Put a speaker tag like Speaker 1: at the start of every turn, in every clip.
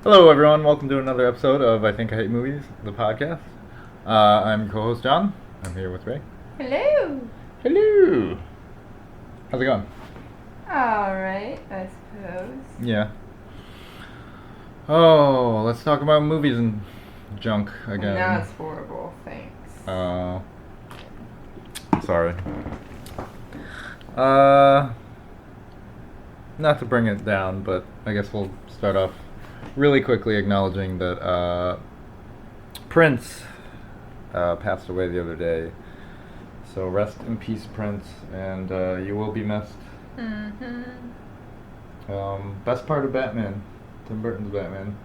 Speaker 1: Hello, everyone. Welcome to another episode of I Think I Hate Movies, the podcast. I'm co-host John. I'm here with Ray.
Speaker 2: Hello.
Speaker 1: Hello. How's it going?
Speaker 2: Alright, I suppose.
Speaker 1: Yeah. Oh, let's talk about movies and junk again.
Speaker 2: That's horrible, thanks.
Speaker 1: Sorry. Not to bring it down, but I guess we'll start off really quickly acknowledging that Prince passed away the other day. So rest in peace, Prince, and you will be missed.
Speaker 2: Mm-hmm.
Speaker 1: Best part of Batman, Tim Burton's Batman,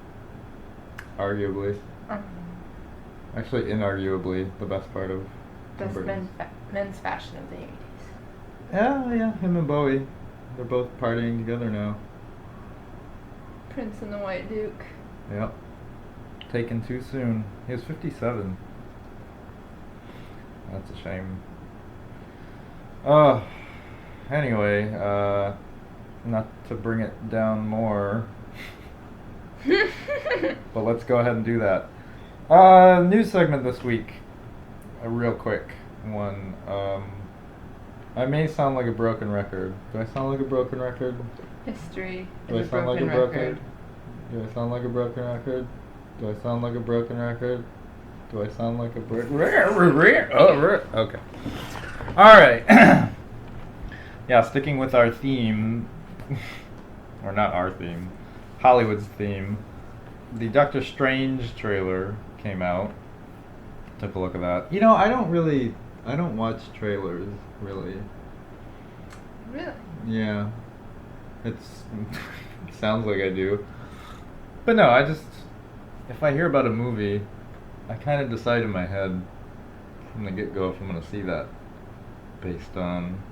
Speaker 1: arguably. Actually, inarguably, the best part of Tim
Speaker 2: Best
Speaker 1: Burton's.
Speaker 2: men's fashion of the 80s.
Speaker 1: Yeah, him and Bowie. They're both partying together now.
Speaker 2: Prince and the White Duke.
Speaker 1: Yep. Taken too soon. He was 57. That's a shame. Anyway, not to bring it down more, but let's go ahead and do that. News segment this week. A real quick one. I may sound like a broken record. Do I sound like a broken record?
Speaker 2: History
Speaker 1: Do I
Speaker 2: is a
Speaker 1: sound like
Speaker 2: broken
Speaker 1: a broken
Speaker 2: record.
Speaker 1: Do I sound like a broken record? Do I sound like a broken record? Do I sound like a okay. Alright. Yeah, sticking with our theme, or not our theme, Hollywood's theme, the Doctor Strange trailer came out. Took a look at that. You know, I don't watch trailers, really.
Speaker 2: Really?
Speaker 1: Yeah. It sounds like I do. But no, if I hear about a movie, I kind of decide in my head from the get-go if I'm going to see that based on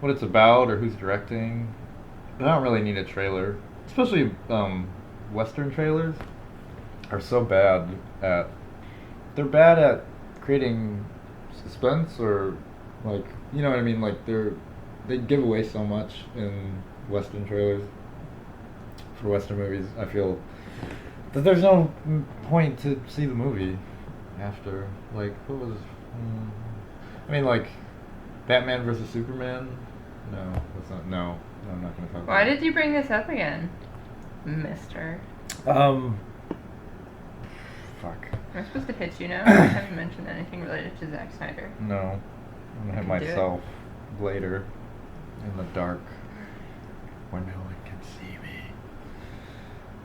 Speaker 1: what it's about or who's directing. I don't really need a trailer. Especially Western trailers are so bad at... They're bad at creating suspense or, like, you know what I mean? Like, they give away so much in Western trailers. For Western movies, I feel that there's no point to see the movie after. Like, what was... I mean, like, Batman versus Superman? No, that's not... No, I'm not going to talk about
Speaker 2: Why
Speaker 1: it.
Speaker 2: did you bring this up again, mister?
Speaker 1: Fuck.
Speaker 2: Am I supposed to hit you now? I haven't mentioned anything related to Zack Snyder.
Speaker 1: No. I'm going to hit
Speaker 2: can do it.
Speaker 1: myself later in the dark where no one can see me.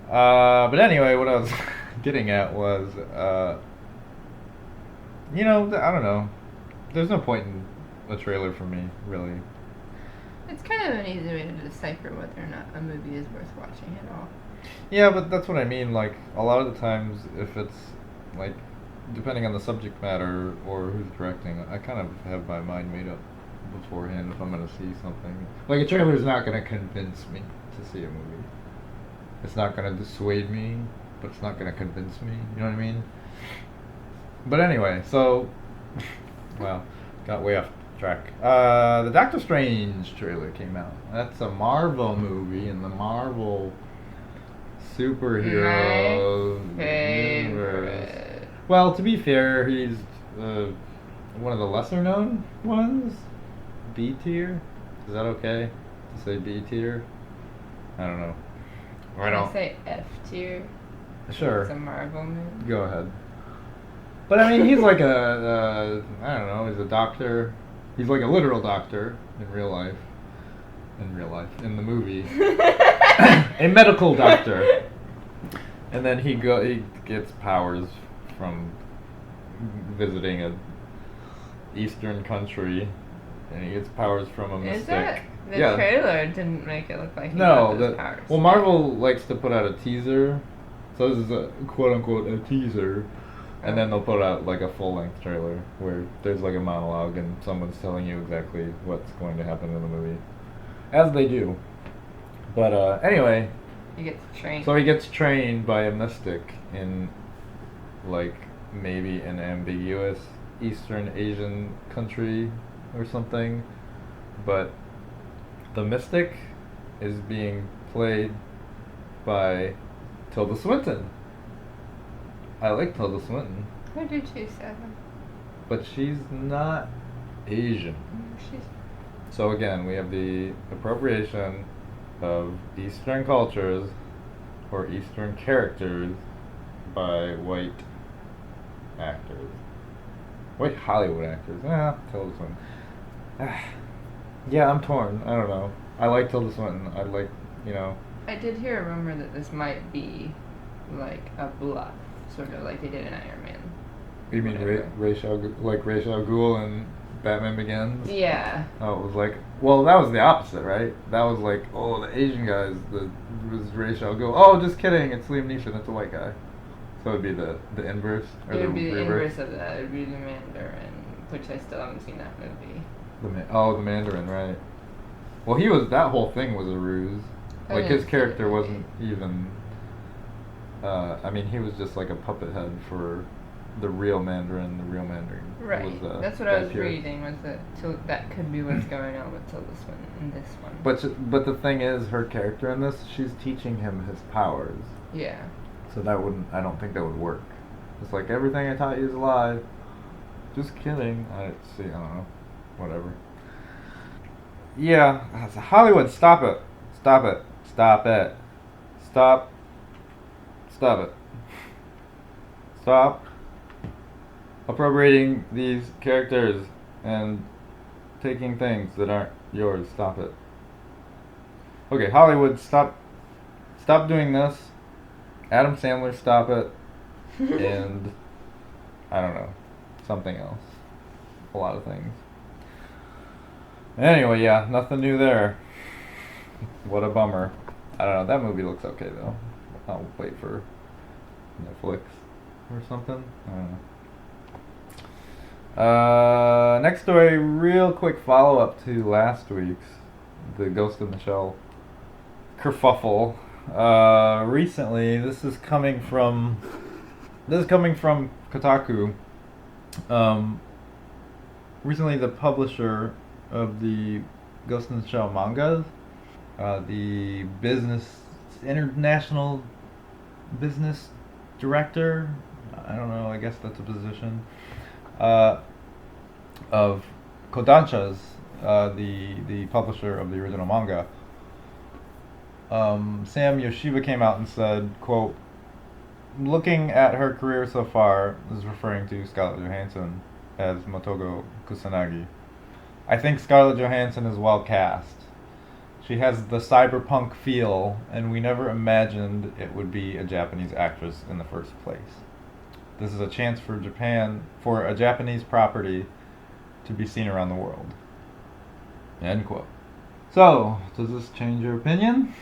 Speaker 1: But anyway, what I was getting at was, I don't know. There's no point in a trailer for me, really.
Speaker 2: It's kind of an easy way to decipher whether or not a movie is worth watching at all.
Speaker 1: Yeah, but that's what I mean. Like, a lot of the times, if it's, like, depending on the subject matter or who's directing, I kind of have my mind made up beforehand if I'm going to see something. Like, a trailer is not going to convince me to see a movie. It's not going to dissuade me, but it's not going to convince me. You know what I mean? But anyway, so... Well, got way off track. The Doctor Strange trailer came out. That's a Marvel movie in the Marvel superhero
Speaker 2: My
Speaker 1: universe.
Speaker 2: favorite.
Speaker 1: Well, to be fair, he's one of the lesser known ones. B tier? Is that okay to say B tier? I don't know. Or I
Speaker 2: Can I
Speaker 1: don't.
Speaker 2: say F tier?
Speaker 1: Sure.
Speaker 2: It's a Marvel movie.
Speaker 1: Go ahead. But I mean, he's like I don't know, he's a doctor. He's like a literal doctor in real life. In the movie. A medical doctor. And then he gets powers from visiting a eastern country. And he gets powers from a mystic.
Speaker 2: Is it? The
Speaker 1: Yeah.
Speaker 2: trailer didn't make it look like he
Speaker 1: No,
Speaker 2: got those powers.
Speaker 1: well, Marvel likes to put out a teaser. So this is a quote-unquote a teaser. And then they'll put out like a full-length trailer where there's like a monologue and someone's telling you exactly what's going to happen in the movie. As they do. But anyway,
Speaker 2: He gets trained.
Speaker 1: so he gets trained by a mystic in like maybe an ambiguous Eastern Asian country or something. But the mystic is being played by Tilda Swinton. I like Tilda Swinton,
Speaker 2: I do too, Seven.
Speaker 1: but she's not Asian.
Speaker 2: She's
Speaker 1: So again, we have the appropriation of Eastern cultures or Eastern characters by white actors. White Hollywood actors. Tilda Swinton. Yeah, I'm torn. I don't know. I like Tilda Swinton. I like,
Speaker 2: I did hear a rumor that this might be like a bluff, sort of like they did in Iron Man.
Speaker 1: You mean Ra's al Ghul and Batman Begins?
Speaker 2: Yeah.
Speaker 1: Oh, it was like, well, that was the opposite, right? That was like, oh, the Asian guys, was Ra's al Ghul. Oh, just kidding, it's Liam Neeson, it's a white guy. So it would be the inverse? Or
Speaker 2: It would be the
Speaker 1: reverse?
Speaker 2: inverse of that. It would be the Mandarin, which I still haven't seen that movie.
Speaker 1: The Mandarin, right. Well, that whole thing was a ruse.
Speaker 2: I
Speaker 1: Like,
Speaker 2: didn't
Speaker 1: his
Speaker 2: see
Speaker 1: character
Speaker 2: the movie.
Speaker 1: wasn't even, he was just like a puppet head for the real Mandarin. The real Mandarin
Speaker 2: Right.
Speaker 1: was,
Speaker 2: That's what I was
Speaker 1: Guy Pearce.
Speaker 2: reading, was that that could be what's going on with Tilda Swinton in this one.
Speaker 1: But the thing is, her character in this, she's teaching him his powers.
Speaker 2: Yeah.
Speaker 1: So I don't think that would work. It's like, everything I taught you is a lie. Just kidding. I don't know. Whatever. Yeah, Hollywood, stop it. Stop it. Stop it. Stop. Stop it. Stop appropriating these characters and taking things that aren't yours. Stop it. Okay, Hollywood, stop doing this. Adam Sandler, stop it. And I don't know, something else. A lot of things. Anyway, yeah, nothing new there. What a bummer. I don't know, that movie looks okay though. I'll wait for Netflix or something. I don't know. Next story, real quick follow up to last week's, the Ghost in the Shell kerfuffle. Recently, this is coming from Kotaku. Recently, the publisher of the Ghost in the Shell mangas, the international business director, I don't know, I guess that's a position, of Kodansha's, the publisher of the original manga, Sam Yoshiba came out and said, quote, looking at her career so far, this is referring to Scarlett Johansson as Motogo Kusanagi, I think Scarlett Johansson is well cast. She has the cyberpunk feel, and we never imagined it would be a Japanese actress in the first place. This is a chance for a Japanese property to be seen around the world. End quote. So, does this change your opinion?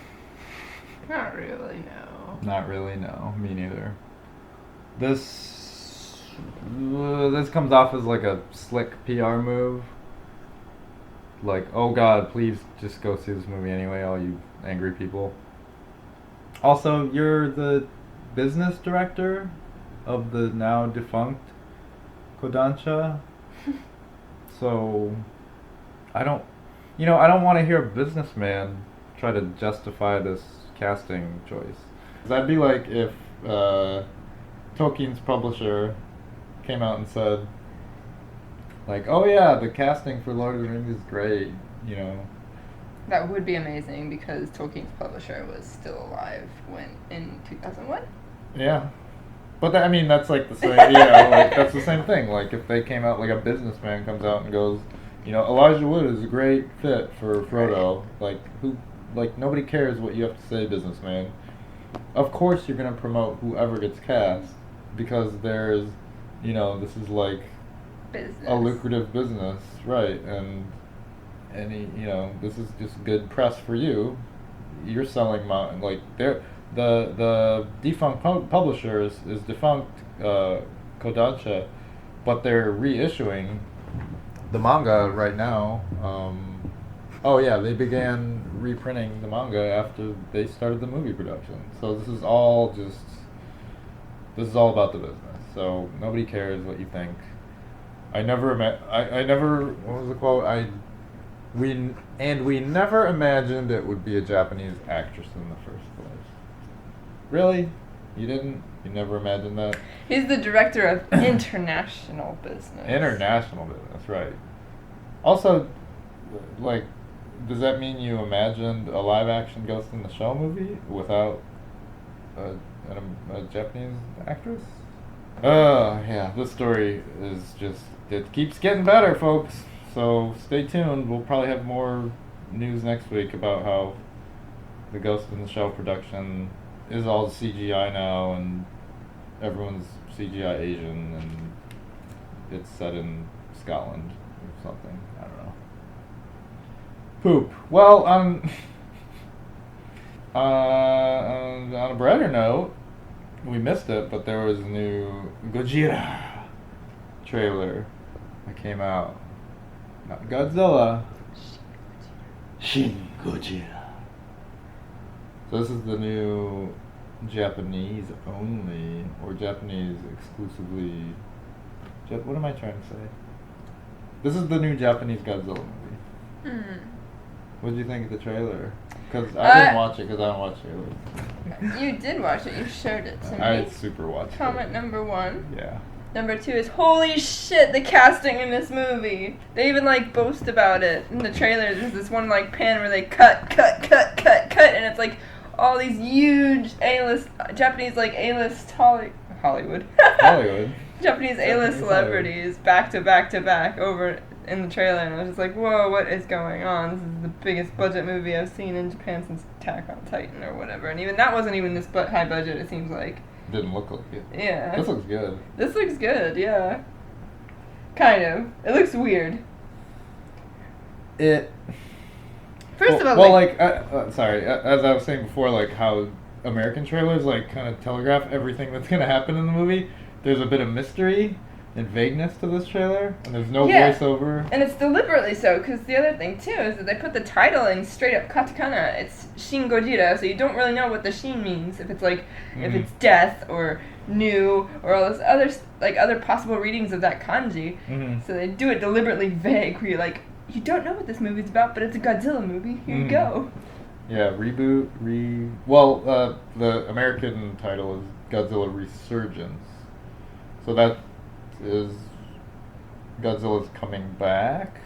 Speaker 2: Not really, no.
Speaker 1: Not really, no. Me neither. This comes off as like a slick PR move. Like, oh god, please just go see this movie anyway, all you angry people. Also, you're the business director of the now defunct Kodansha. So, I don't want to hear a businessman try to justify this casting choice. That'd be like if Tolkien's publisher came out and said, like, oh yeah, the casting for Lord of the Rings is great,
Speaker 2: That would be amazing because Tolkien's publisher was still alive in 2001.
Speaker 1: Yeah. But that's like the same, that's the same thing. Like if they came out, like a businessman comes out and goes, Elijah Wood is a great fit for Frodo. Like nobody cares what you have to say, businessman. Of course you're gonna promote whoever gets cast because there's, this is like
Speaker 2: Business.
Speaker 1: a lucrative business, right? And this is just good press for you. You're selling the defunct publisher is defunct Kodansha, but they're reissuing the manga right now. They began reprinting the manga after they started the movie production. So this is all about the business. So nobody cares what you think. I never, what was the quote? We never imagined it would be a Japanese actress in the first place. Really? You didn't? You never imagined that?
Speaker 2: He's the director of international business.
Speaker 1: International business, right. Also, like, does that mean you imagined a live-action Ghost in the Shell movie without a Japanese actress? Yeah, this story is just, it keeps getting better, folks. So stay tuned. We'll probably have more news next week about how the Ghost in the Shell production is all CGI now, and everyone's CGI Asian, and it's set in Scotland or something. I don't know. Poop. Well, on a brighter note, we missed it, but there was a new Gojira trailer that came out. Not Godzilla. Shin Gojira. So this is the new Japanese only, or Japanese exclusively. What am I trying to say? This is the new Japanese Godzilla movie. What did you think of the trailer? Because I didn't watch it because I don't watch trailers.
Speaker 2: You did watch it. You showed it to me.
Speaker 1: I super watched
Speaker 2: Comment
Speaker 1: it.
Speaker 2: number 1.
Speaker 1: Yeah.
Speaker 2: Number 2 is, holy shit, the casting in this movie. They even, like, boast about it in the trailer. There's this one, like, pan where they cut, and it's, like, all these huge A-list, Japanese, like, A-list Hollywood.
Speaker 1: Hollywood.
Speaker 2: Japanese A-list celebrities back to back over in the trailer, and I was just like, whoa, what is going on? This is the biggest budget movie I've seen in Japan since Attack on Titan or whatever, and even that wasn't even this high budget, it seems like.
Speaker 1: Didn't look like it.
Speaker 2: Yeah.
Speaker 1: This looks good.
Speaker 2: This looks good, yeah. Kind of. It looks weird. First of all,
Speaker 1: well, like, sorry, as I was saying before, like, how American trailers, like, kind of telegraph everything that's going to happen in the movie, there's a bit of mystery and vagueness to this trailer, and there's no voiceover.
Speaker 2: And it's deliberately so, because the other thing, too, is that they put the title in straight up katakana. It's Shin Gojira, so you don't really know what the Shin means, if it's, like, if it's death, or new, or all those other, like, other possible readings of that kanji. So they do it deliberately vague, where you're like, you don't know what this movie's about, but it's a Godzilla movie. Here you go.
Speaker 1: Yeah, well, the American title is Godzilla Resurgence. So that is Godzilla's coming back?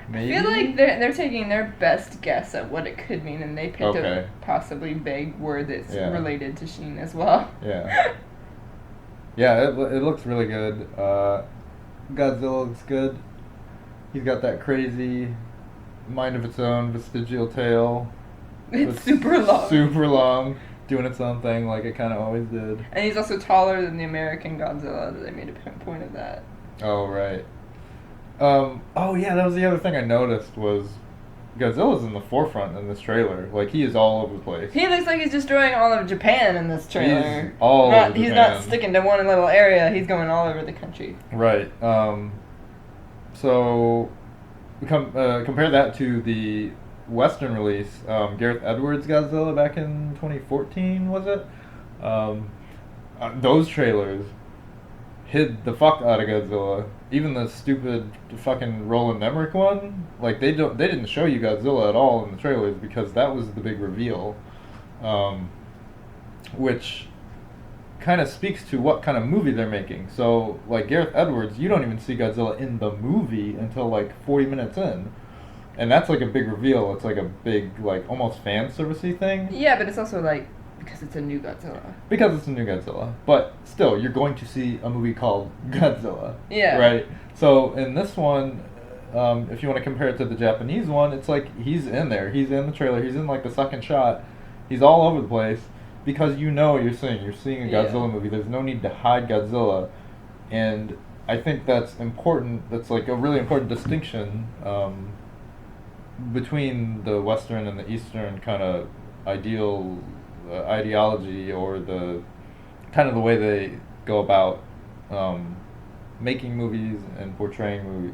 Speaker 1: Maybe?
Speaker 2: I feel like they're taking their best guess at what it could mean, and they picked a possibly vague word that's related to Shin as well.
Speaker 1: Yeah. Yeah, it looks really good. Godzilla looks good. He's got that crazy mind of its own vestigial tail.
Speaker 2: It's super long.
Speaker 1: Super long, doing its own thing like it kind of always did.
Speaker 2: And he's also taller than the American Godzilla. They made a point of that.
Speaker 1: Oh, right. Oh, yeah, that was the other thing I noticed was Godzilla's in the forefront in this trailer. Like, he is all over the place.
Speaker 2: He looks like he's destroying all of Japan in this trailer.
Speaker 1: He's all over Japan.
Speaker 2: He's not sticking to one little area. He's going all over the country.
Speaker 1: Right. So, compare that to the Western release, Gareth Edwards' Godzilla back in 2014, was it? Those trailers hid the fuck out of Godzilla. Even the stupid fucking Roland Emmerich one, like they didn't show you Godzilla at all in the trailers because that was the big reveal, which kind of speaks to what kind of movie they're making. So, like Gareth Edwards, you don't even see Godzilla in the movie until like 40 minutes in. And that's like a big reveal. It's like a big, like, almost fan servicey thing.
Speaker 2: Yeah, but it's also like, because it's a new Godzilla.
Speaker 1: Because it's a new Godzilla. But still, you're going to see a movie called Godzilla.
Speaker 2: Yeah.
Speaker 1: Right? So in this one, if you want to compare it to the Japanese one, it's like he's in there. He's in the trailer. He's in like the second shot. He's all over the place because you know what you're seeing. You're seeing a Godzilla movie. There's no need to hide Godzilla. And I think that's important. That's like a really important distinction between the Western and the Eastern kind of ideology, or the kind of the way they go about making movies and portraying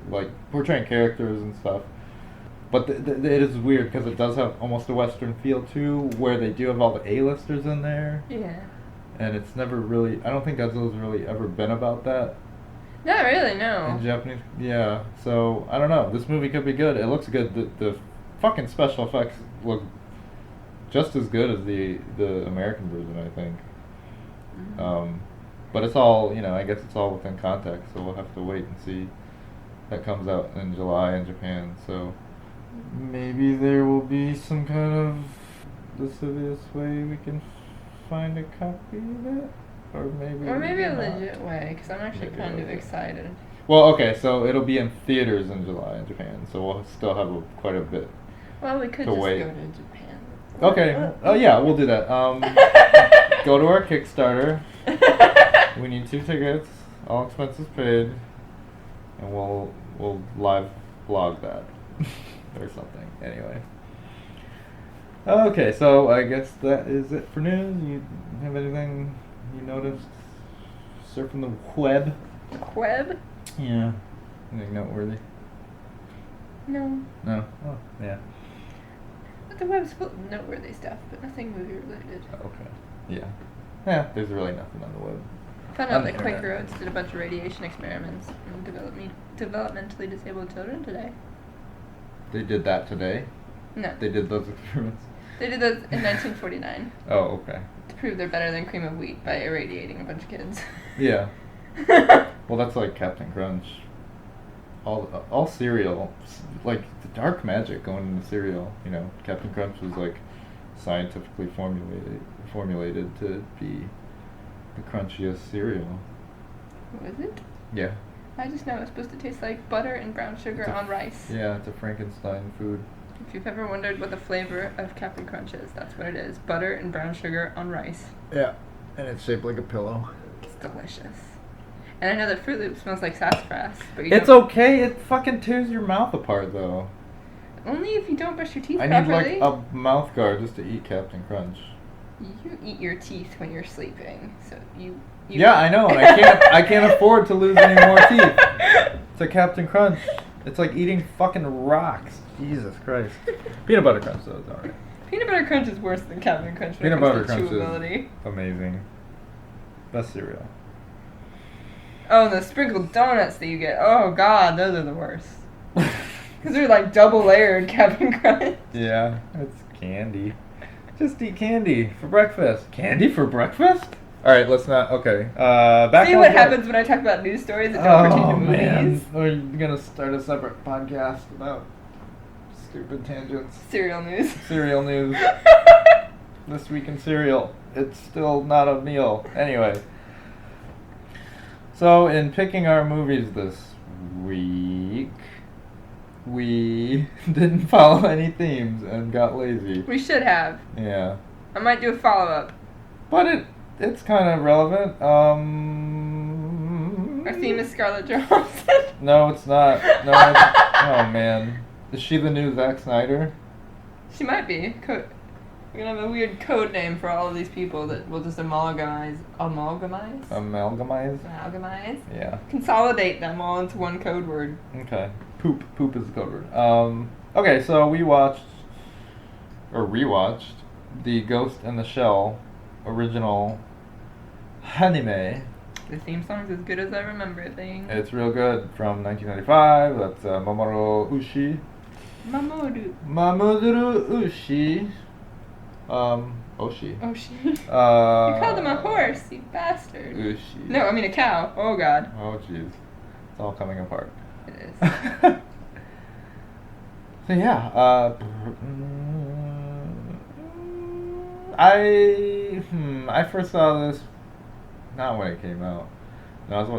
Speaker 1: characters and stuff. But it is weird because it does have almost a Western feel too, where they do have all the A-listers in there.
Speaker 2: Yeah.
Speaker 1: And it's never really, I don't think Godzilla's really ever been about that.
Speaker 2: Not really, no.
Speaker 1: In Japanese, yeah. So I don't know. This movie could be good. It looks good. The fucking special effects look just as good as the American version, I think. But it's all, I guess it's all within context, so we'll have to wait and see. That comes out in July in Japan, so maybe there will be some kind of lascivious way we can find a copy of it, or maybe
Speaker 2: a
Speaker 1: not.
Speaker 2: legit way, because I'm actually
Speaker 1: Maybe
Speaker 2: kind of
Speaker 1: legit.
Speaker 2: excited.
Speaker 1: Well, okay, so it'll be in theaters in July in Japan, so we'll still have quite a bit.
Speaker 2: Well, we could
Speaker 1: To
Speaker 2: just
Speaker 1: wait.
Speaker 2: go to Japan.
Speaker 1: Okay. Oh yeah, we'll do that. Go to our Kickstarter. We need 2 tickets, all expenses paid, and we'll live blog that or something. Anyway. Okay, so I guess that is it for news. You have anything you noticed surfing the web?
Speaker 2: Web?
Speaker 1: Yeah. Anything noteworthy?
Speaker 2: No.
Speaker 1: No. Oh, yeah.
Speaker 2: But the web's full of noteworthy stuff, but nothing movie related.
Speaker 1: Okay. Yeah. Yeah. There's really nothing on the web.
Speaker 2: Found
Speaker 1: On
Speaker 2: out
Speaker 1: the
Speaker 2: that Quaker
Speaker 1: internet.
Speaker 2: Oats did a bunch of radiation experiments on developmentally disabled children today.
Speaker 1: They did that today?
Speaker 2: No.
Speaker 1: They did those experiments?
Speaker 2: They did those in 1949
Speaker 1: Oh, okay.
Speaker 2: to prove they're better than cream of wheat by irradiating a bunch of kids.
Speaker 1: Yeah. Well, that's like Captain Crunch. All cereal, like the dark magic going into cereal. Captain Crunch was like scientifically formulated to be the crunchiest cereal.
Speaker 2: Was it?
Speaker 1: Yeah.
Speaker 2: I just know it's supposed to taste like butter and brown sugar on rice.
Speaker 1: Yeah, it's a Frankenstein food.
Speaker 2: If you've ever wondered what the flavor of Captain Crunch is, that's what it is. Butter and brown sugar on rice.
Speaker 1: Yeah, and it's shaped like a pillow.
Speaker 2: It's delicious. And I know that Fruit Loops smells like sassafras, but
Speaker 1: It's okay. It fucking tears your mouth apart, though.
Speaker 2: only if you don't brush your teeth
Speaker 1: I need
Speaker 2: properly.
Speaker 1: like a mouth guard just to eat Captain Crunch.
Speaker 2: You eat your teeth when you're sleeping, so you
Speaker 1: Yeah, I know, and I can't afford to lose any more teeth. It's a Captain Crunch. It's like eating fucking rocks. Jesus Christ. Peanut butter crunch though is alright.
Speaker 2: Peanut butter crunch is worse than Captain Crunch when
Speaker 1: Peanut
Speaker 2: it
Speaker 1: butter
Speaker 2: comes to
Speaker 1: crunch
Speaker 2: chewability.
Speaker 1: is amazing. Best cereal.
Speaker 2: Oh, and the sprinkled donuts that you get. Oh god, those are the worst. Because they're like double layered Captain Crunch.
Speaker 1: Yeah, it's candy. Just eat candy for breakfast. Candy for breakfast? Alright, let's not. Okay. Back
Speaker 2: See
Speaker 1: on
Speaker 2: what
Speaker 1: track.
Speaker 2: happens when I talk about news stories that don't pertain to
Speaker 1: man.
Speaker 2: movies?
Speaker 1: We're gonna start a separate podcast about stupid tangents.
Speaker 2: Cereal news.
Speaker 1: Cereal news. This week in cereal. It's still not a meal. Anyway. So, in picking our movies this week, we didn't follow any themes and got lazy.
Speaker 2: We should have.
Speaker 1: Yeah.
Speaker 2: I might do a follow up.
Speaker 1: But it's kind of relevant.
Speaker 2: Our theme is Scarlett Johansson.
Speaker 1: No, it's not. No, oh man. Is she the new Zack Snyder?
Speaker 2: She might be. We're gonna have a weird code name for all of these people that we'll just amalgamize.
Speaker 1: Amalgamize? Yeah.
Speaker 2: Consolidate them all into one code word.
Speaker 1: Okay. Poop is the code word. Okay, so we rewatched the Ghost in the Shell original anime.
Speaker 2: The theme song's as good as I remember it being.
Speaker 1: It's real good, from 1995. That's Mamoru Oshii. Mamoru Oshii. Oshii.
Speaker 2: Oshii. You
Speaker 1: You
Speaker 2: called him a horse, you bastard.
Speaker 1: Oshii.
Speaker 2: No, I mean a cow. Oh god.
Speaker 1: Oh jeez. It's all coming apart.
Speaker 2: It is.
Speaker 1: So yeah, I first saw this not when it came out. No, I was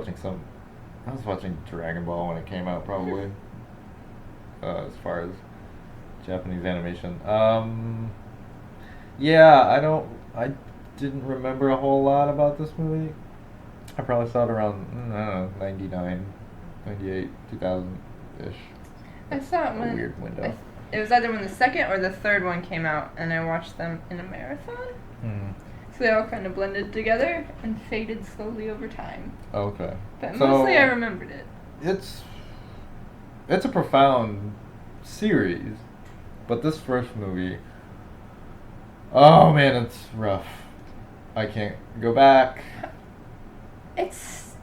Speaker 1: watching Dragon Ball when it came out, probably. As far as Japanese animation. Yeah, I didn't remember a whole lot about this movie. I probably saw it around, I don't know, 99, 98, 2000-ish.
Speaker 2: I saw it when...
Speaker 1: A weird window.
Speaker 2: It was either when the second or the third one came out, and I watched them in a marathon.
Speaker 1: Hmm.
Speaker 2: So they all kind of blended together and faded slowly over time.
Speaker 1: Okay.
Speaker 2: But
Speaker 1: So,
Speaker 2: mostly I remembered it.
Speaker 1: It's a profound series, but this first movie, oh man, it's rough. I can't go back.
Speaker 2: It's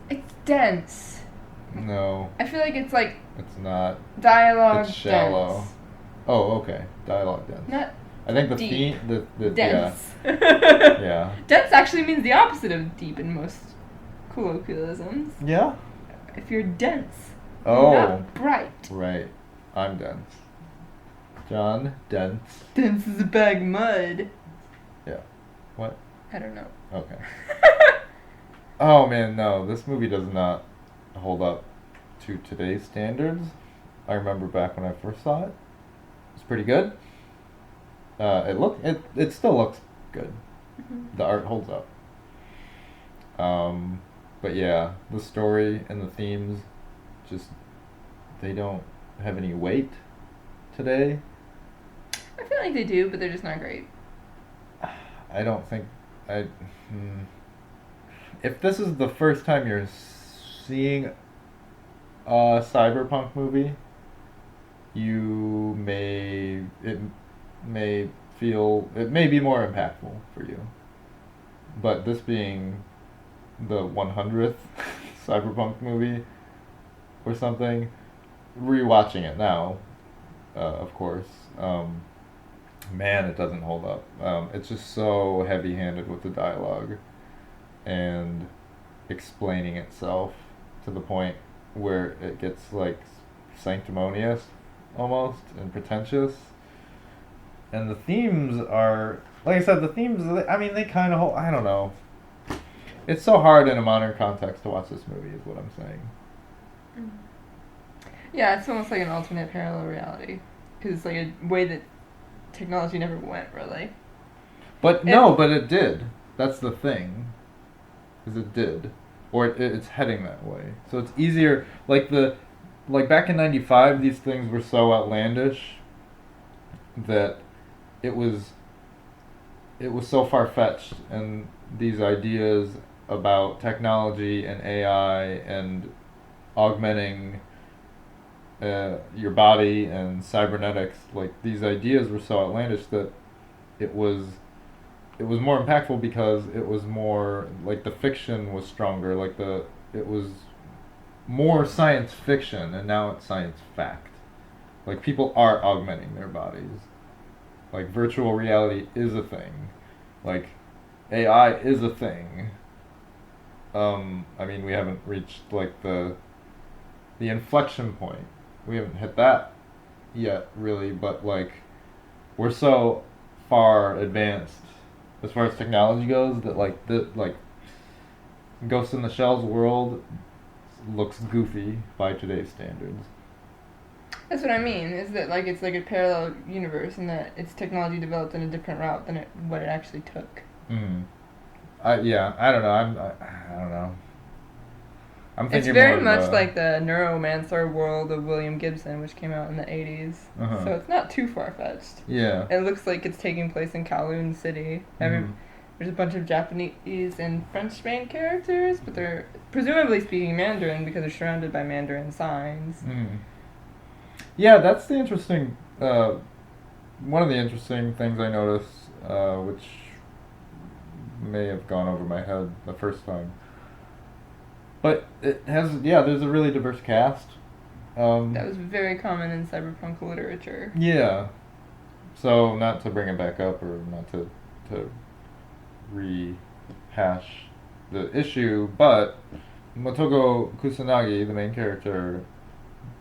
Speaker 2: dense.
Speaker 1: No,
Speaker 2: I feel like it's like
Speaker 1: it's not.
Speaker 2: dialogue
Speaker 1: It's shallow.
Speaker 2: dense.
Speaker 1: Oh, okay. Dialogue dense.
Speaker 2: Not
Speaker 1: I think the
Speaker 2: Deep.
Speaker 1: the
Speaker 2: Dense.
Speaker 1: Yeah.
Speaker 2: Dense actually means the opposite of deep in most colloquialisms.
Speaker 1: Yeah?
Speaker 2: If you're dense,
Speaker 1: Oh.
Speaker 2: you're not bright.
Speaker 1: Right. I'm dense. John, dense.
Speaker 2: Dense as a bag of mud.
Speaker 1: Yeah. What?
Speaker 2: I don't know.
Speaker 1: Okay. Oh man, no. This movie does not hold up to today's standards. I remember back when I first saw it. It's pretty good. It still looks good.
Speaker 2: Mm-hmm.
Speaker 1: The art holds up. But yeah, the story and the themes just they don't have any weight today.
Speaker 2: I feel like they do, but they're just not great.
Speaker 1: I don't think if this is the first time you're seeing a cyberpunk movie, it may be more impactful for you. But this being the 100th cyberpunk movie or something, rewatching it now, of course, man, it doesn't hold up. It's just so heavy-handed with the dialogue and explaining itself to the point where it gets like sanctimonious almost and pretentious. And the themes are, like I said, they kind of hold, I don't know. It's so hard in a modern context to watch this movie is what I'm saying.
Speaker 2: Yeah, it's almost like an alternate parallel reality. Because it's like a way that technology never went, really.
Speaker 1: But it did. That's the thing. Is it did. Or it's heading that way. So it's easier, like back in 95, these things were so outlandish that it was so far-fetched, and these ideas about technology and AI and augmenting your body and cybernetics, like these ideas were so outlandish that it was more impactful because it was more like the fiction was stronger, it was more science fiction, and now it's science fact. Like people are augmenting their bodies. Like virtual reality is a thing. Like AI is a thing. I mean, we haven't reached like the inflection point. We haven't hit that yet, really, but like we're so far advanced as far as technology goes that like Ghost in the Shell's world looks goofy by today's standards.
Speaker 2: That's what I mean, is that like it's like a parallel universe and that its technology developed in a different route than what it actually took.
Speaker 1: I don't know. I don't know. I'm thinking
Speaker 2: it's very
Speaker 1: more
Speaker 2: much like the Neuromancer world of William Gibson, which came out in the 80s.
Speaker 1: Uh-huh.
Speaker 2: So it's not too far-fetched.
Speaker 1: Yeah.
Speaker 2: It looks like it's taking place in Kowloon City. There's a bunch of Japanese and French main characters, but they're presumably speaking Mandarin because they're surrounded by Mandarin signs.
Speaker 1: Yeah, that's the interesting, one of the interesting things I noticed, which may have gone over my head the first time. But there's a really diverse cast.
Speaker 2: That was very common in cyberpunk literature.
Speaker 1: Yeah. So, not to bring it back up or not to rehash the issue, but Motoko Kusanagi, the main character,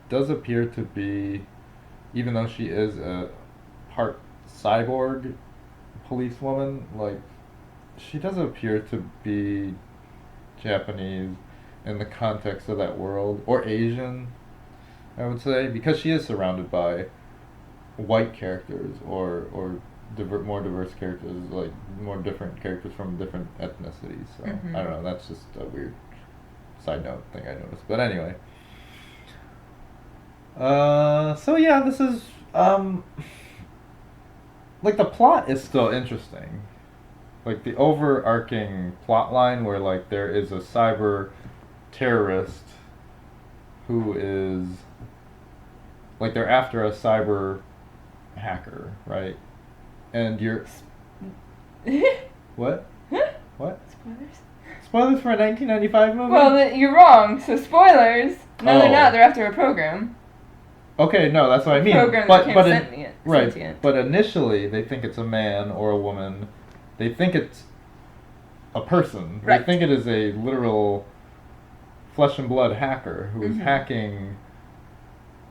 Speaker 1: does appear to be, even though she is a part cyborg policewoman, like, she does appear to be Japanese in the context of that world, or Asian, I would say, because she is surrounded by white characters or more diverse characters, like more different characters from different ethnicities. So I don't know. That's just a weird side note thing I noticed. But anyway, so yeah, this is like the plot is still interesting. Like the overarching plot line where like there is a cyber terrorist who is like they're after a cyber hacker, right? And you're what? What?
Speaker 2: Spoilers?
Speaker 1: Spoilers for a 1995 movie?
Speaker 2: Well, you're wrong. So spoilers. No, they're not. They're after a program.
Speaker 1: Okay, no, that's what I mean.
Speaker 2: Program
Speaker 1: But
Speaker 2: that
Speaker 1: but
Speaker 2: became
Speaker 1: right.
Speaker 2: sentient.
Speaker 1: But initially, they think it's a man or a woman. They think it's a person.
Speaker 2: Right.
Speaker 1: They think it is a literal flesh and blood hacker who is hacking.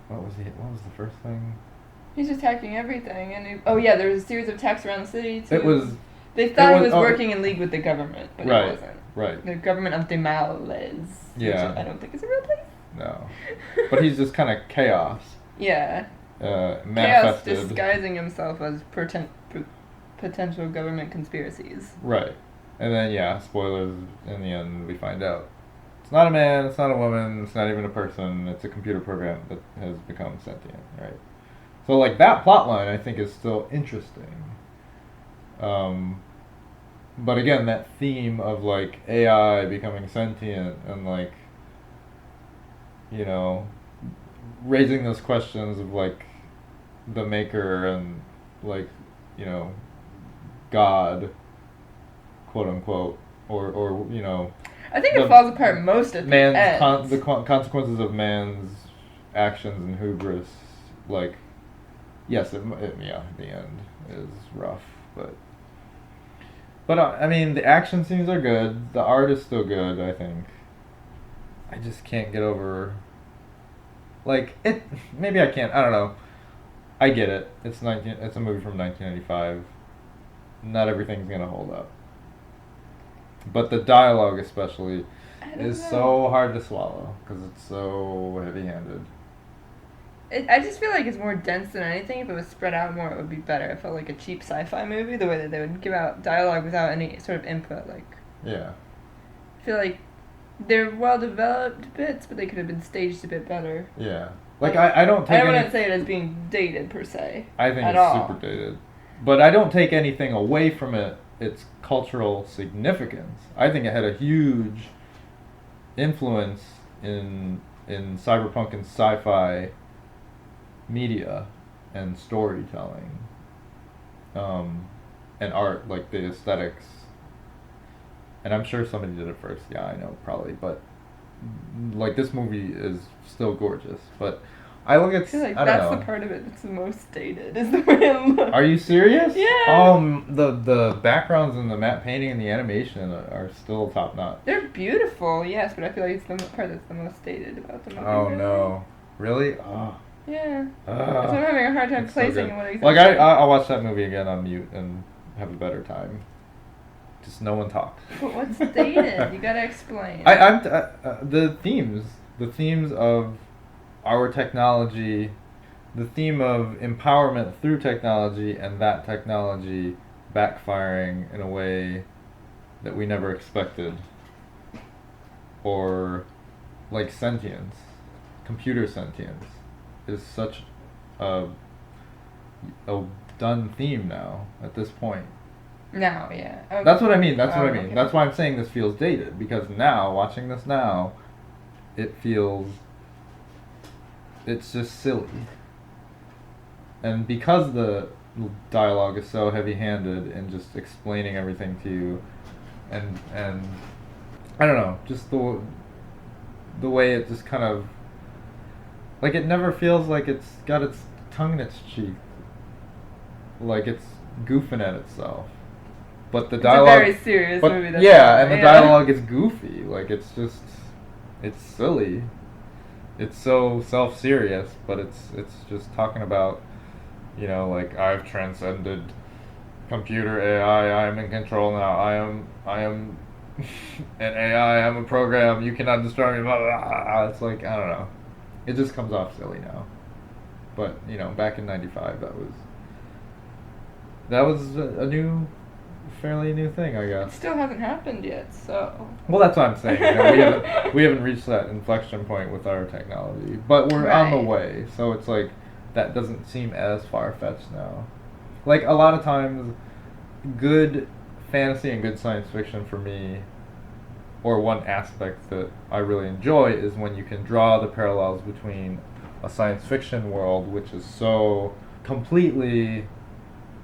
Speaker 1: What was the first thing?
Speaker 2: He's just hacking everything, and there was a series of attacks around the city too.
Speaker 1: It was.
Speaker 2: They thought he was working in league with the government, but
Speaker 1: Right,
Speaker 2: it wasn't.
Speaker 1: right.
Speaker 2: The government of Demales.
Speaker 1: Yeah.
Speaker 2: Which I don't think is a real place.
Speaker 1: No. But he's just kind of chaos.
Speaker 2: Yeah. Chaos
Speaker 1: Manifested.
Speaker 2: disguising himself as potential government conspiracies.
Speaker 1: Right. And then, yeah, spoilers, in the end, we find out. It's not a man, it's not a woman, it's not even a person, it's a computer program that has become sentient, right? So, like, that plot line, I think, is still interesting. But again, that theme of, like, AI becoming sentient and, like, you know, raising those questions of, like, the maker and, like, you know, God, quote unquote, or you know,
Speaker 2: I think it falls apart most at the end.
Speaker 1: The consequences of man's actions and hubris, like, yes, yeah, the end is rough, but I mean, the action scenes are good, the art is still good, I think. I just can't get over, like, it, maybe I can't, I don't know. I get it. It's a movie from 1995. Not everything's gonna hold up. But the dialogue especially is so hard to swallow because it's so heavy-handed.
Speaker 2: I just feel like it's more dense than anything. If it was spread out more, it would be better. It felt like a cheap sci-fi movie, the way that they would give out dialogue without any sort of input. Like,
Speaker 1: yeah.
Speaker 2: I feel like they're well-developed bits, but they could have been staged a bit better.
Speaker 1: Yeah. Like, I don't take
Speaker 2: I wouldn't say it as being dated, per se.
Speaker 1: I think it's super dated. But I don't take anything away from its cultural significance. I think it had a huge influence in cyberpunk and sci-fi media and storytelling, and art, like the aesthetics. And I'm sure somebody did it first. Yeah, I know, probably. But like, this movie is still gorgeous. But I look at.
Speaker 2: I feel like
Speaker 1: I don't
Speaker 2: that's
Speaker 1: know.
Speaker 2: the part of it that's the most dated. Is the way it looks.
Speaker 1: Are you serious?
Speaker 2: Yeah.
Speaker 1: The backgrounds and the matte painting and the animation are still top notch.
Speaker 2: They're beautiful, yes, but I feel like it's the part that's the most dated about the movie.
Speaker 1: Oh
Speaker 2: really.
Speaker 1: no, really? Oh.
Speaker 2: Yeah. So I'm having a hard time placing
Speaker 1: so
Speaker 2: what exactly.
Speaker 1: Like, I'll watch that movie again on mute and have a better time. Just no one talks.
Speaker 2: But what's dated? You gotta explain.
Speaker 1: The themes of our technology, the theme of empowerment through technology, and that technology backfiring in a way that we never expected, or like sentience, computer sentience, is such a done theme now at this point.
Speaker 2: Now, yeah. Okay.
Speaker 1: That's what I mean. That's what I mean.
Speaker 2: Okay.
Speaker 1: That's why I'm saying this feels dated, because now, watching this now, it feels, it's just silly. And because the dialogue is so heavy-handed and just explaining everything to you, and I don't know, just the way it just kind of, like, it never feels like it's got its tongue in its cheek, like it's goofing at itself. But the dialogue,
Speaker 2: it's a very serious movie. That's
Speaker 1: the dialogue is goofy. Like, it's silly. It's so self-serious, but it's just talking about, you know, like, I've transcended computer AI. I am in control now. I am an AI. I'm a program. You cannot destroy me. Blah, blah, blah. It's like, I don't know. It just comes off silly now. But, you know, back in '95, that was a fairly new thing, I guess.
Speaker 2: It still hasn't happened yet, so.
Speaker 1: Well, that's what I'm saying. You know, we haven't reached that inflection point with our technology, but we're on the way. So it's like, that doesn't seem as far-fetched now. Like, a lot of times, good fantasy and good science fiction for me, or one aspect that I really enjoy, is when you can draw the parallels between a science fiction world, which is so completely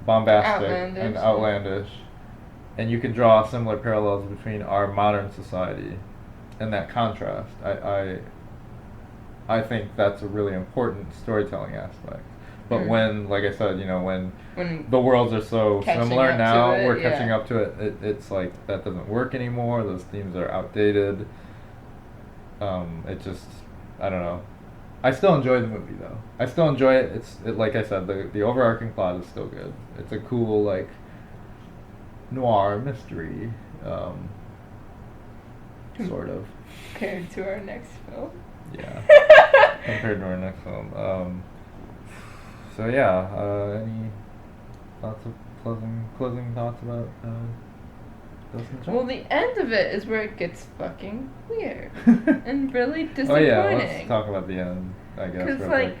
Speaker 1: bombastic and outlandish, and you can draw similar parallels between our modern society, and that contrast. I I think that's a really important storytelling aspect. But
Speaker 2: Mm.
Speaker 1: when, like I said, when
Speaker 2: When
Speaker 1: the worlds are so
Speaker 2: catching
Speaker 1: similar
Speaker 2: up to
Speaker 1: now,
Speaker 2: it,
Speaker 1: we're
Speaker 2: yeah.
Speaker 1: catching up to it. It's like that doesn't work anymore. Those themes are outdated. It just, I don't know. I still enjoy the movie though. I still enjoy it. Like I said, the overarching plot is still good. It's a cool like noir mystery, sort of.
Speaker 2: compared to our next film.
Speaker 1: Yeah. Compared to our next film. So yeah, any thoughts of closing thoughts about Ghost in the Shell?
Speaker 2: Well, the end of it is where it gets fucking weird and really disappointing.
Speaker 1: Oh yeah, let's talk about the end, I guess.
Speaker 2: Because, like,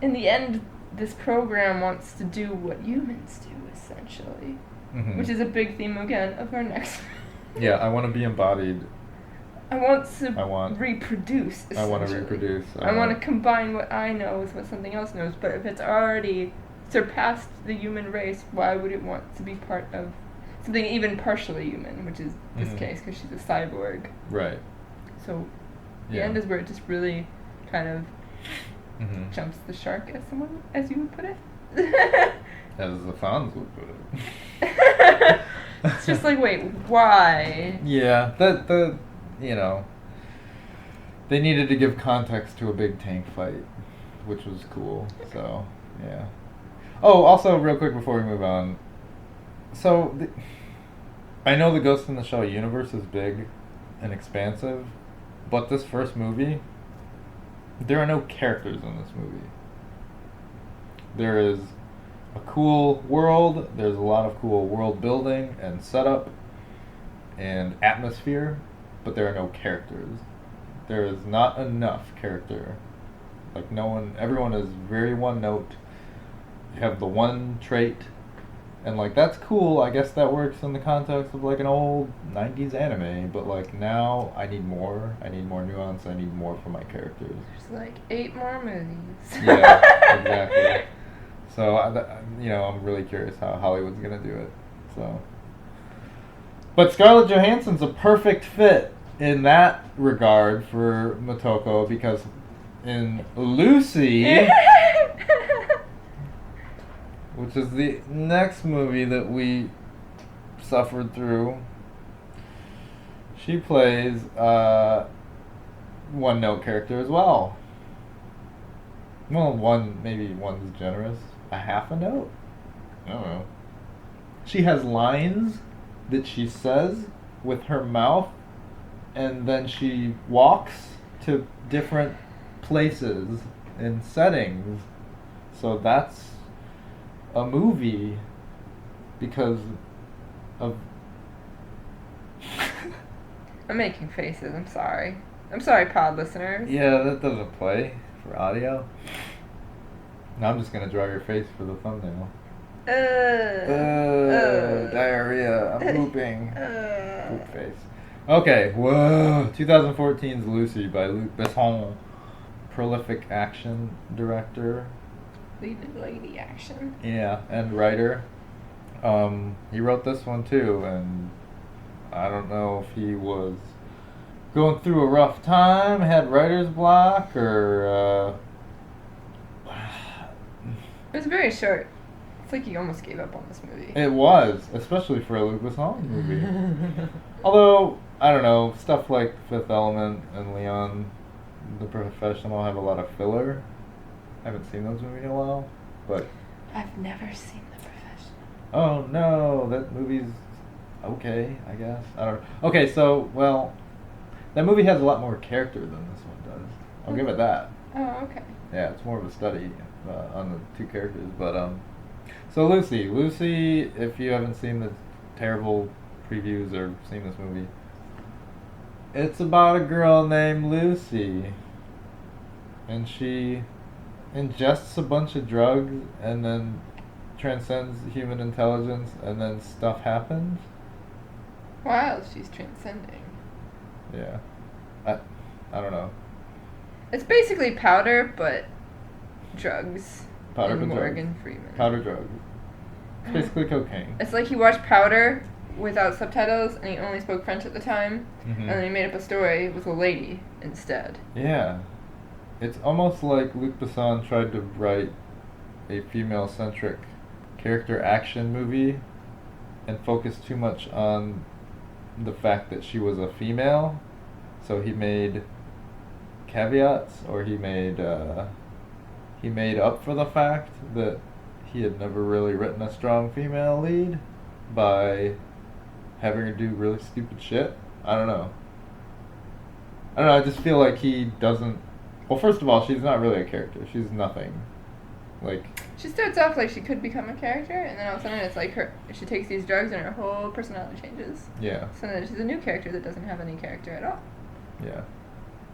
Speaker 2: in the end, this program wants to do what humans do, essentially.
Speaker 1: Mm-hmm.
Speaker 2: Which is a big theme, again, of our next
Speaker 1: Yeah, I want to be embodied.
Speaker 2: I want to reproduce, essentially.
Speaker 1: I want to reproduce.
Speaker 2: I want to combine what I know with what something else knows, but if it's already surpassed the human race, why would it want to be part of something even partially human, which is this case, because she's a cyborg.
Speaker 1: Right.
Speaker 2: So the end is where it just really kind of jumps the shark, as you would put it.
Speaker 1: As the fans would put it.
Speaker 2: It's just like, wait, why?
Speaker 1: Yeah, they needed to give context to a big tank fight, which was cool. So yeah. Oh, also, real quick before we move on. So, I know the Ghost in the Shell universe is big and expansive, but this first movie, there are no characters in this movie. There is a cool world, there's a lot of cool world building and setup and atmosphere, but there are no characters. There is not enough character. Like, everyone is very one note. You have the one trait. And, like, that's cool. I guess that works in the context of, like, an old 90s anime. But, like, now I need more. I need more nuance. I need more from my characters.
Speaker 2: There's, like, 8 more movies.
Speaker 1: Yeah, exactly. So, I'm really curious how Hollywood's going to do it. So, but Scarlett Johansson's a perfect fit in that regard for Motoko, because in Lucy... which is the next movie that we suffered through, she plays one note character as well. Well, maybe one's generous. A half a note? I don't know. She has lines that she says with her mouth, and then she walks to different places and settings. So that's a movie because of...
Speaker 2: I'm making faces, I'm sorry. I'm sorry, pod listeners.
Speaker 1: Yeah, that doesn't play for audio. Now I'm just going to draw your face for the thumbnail. Diarrhea. I'm pooping. Poop face. Okay, whoa. 2014's Lucy by Luc Besson. Prolific action director.
Speaker 2: Leading lady action.
Speaker 1: Yeah, and writer. He wrote this one too, and I don't know if he was going through a rough time, had writer's block, or
Speaker 2: it was very short. It's like he almost gave up on this movie.
Speaker 1: It was, especially for a Luc Besson movie. Although, I don't know, stuff like Fifth Element and Leon the Professional have a lot of filler. I haven't seen those movies in a while, but...
Speaker 2: I've never seen The Professional.
Speaker 1: Oh, no, that movie's okay, I guess. I don't know. Okay, so, well, that movie has a lot more character than this one does. I'll give it that.
Speaker 2: Oh, okay.
Speaker 1: Yeah, it's more of a study on the two characters, but, so Lucy, if you haven't seen the terrible previews or seen this movie, it's about a girl named Lucy, and she ingests a bunch of drugs and then transcends human intelligence, and then stuff happens.
Speaker 2: While she's transcending.
Speaker 1: Yeah. I don't know.
Speaker 2: It's basically Powder, but drugs.
Speaker 1: Powder
Speaker 2: and
Speaker 1: but
Speaker 2: Morgan
Speaker 1: drugs.
Speaker 2: Freeman.
Speaker 1: Powder drugs. It's basically cocaine.
Speaker 2: It's like he watched Powder without subtitles, and he only spoke French at the time, and then he made up a story with a lady instead.
Speaker 1: Yeah. It's almost like Luc Besson tried to write a female-centric character action movie and focus too much on the fact that she was a female. So he made caveats, or he made up for the fact that he had never really written a strong female lead by having her do really stupid shit. I don't know. I just feel like he doesn't. Well, first of all, she's not really a character. She's nothing. Like,
Speaker 2: she starts off like she could become a character, and then all of a sudden it's like she takes these drugs and her whole personality changes.
Speaker 1: yeah,
Speaker 2: So then she's a new character that doesn't have any character at all.
Speaker 1: yeah.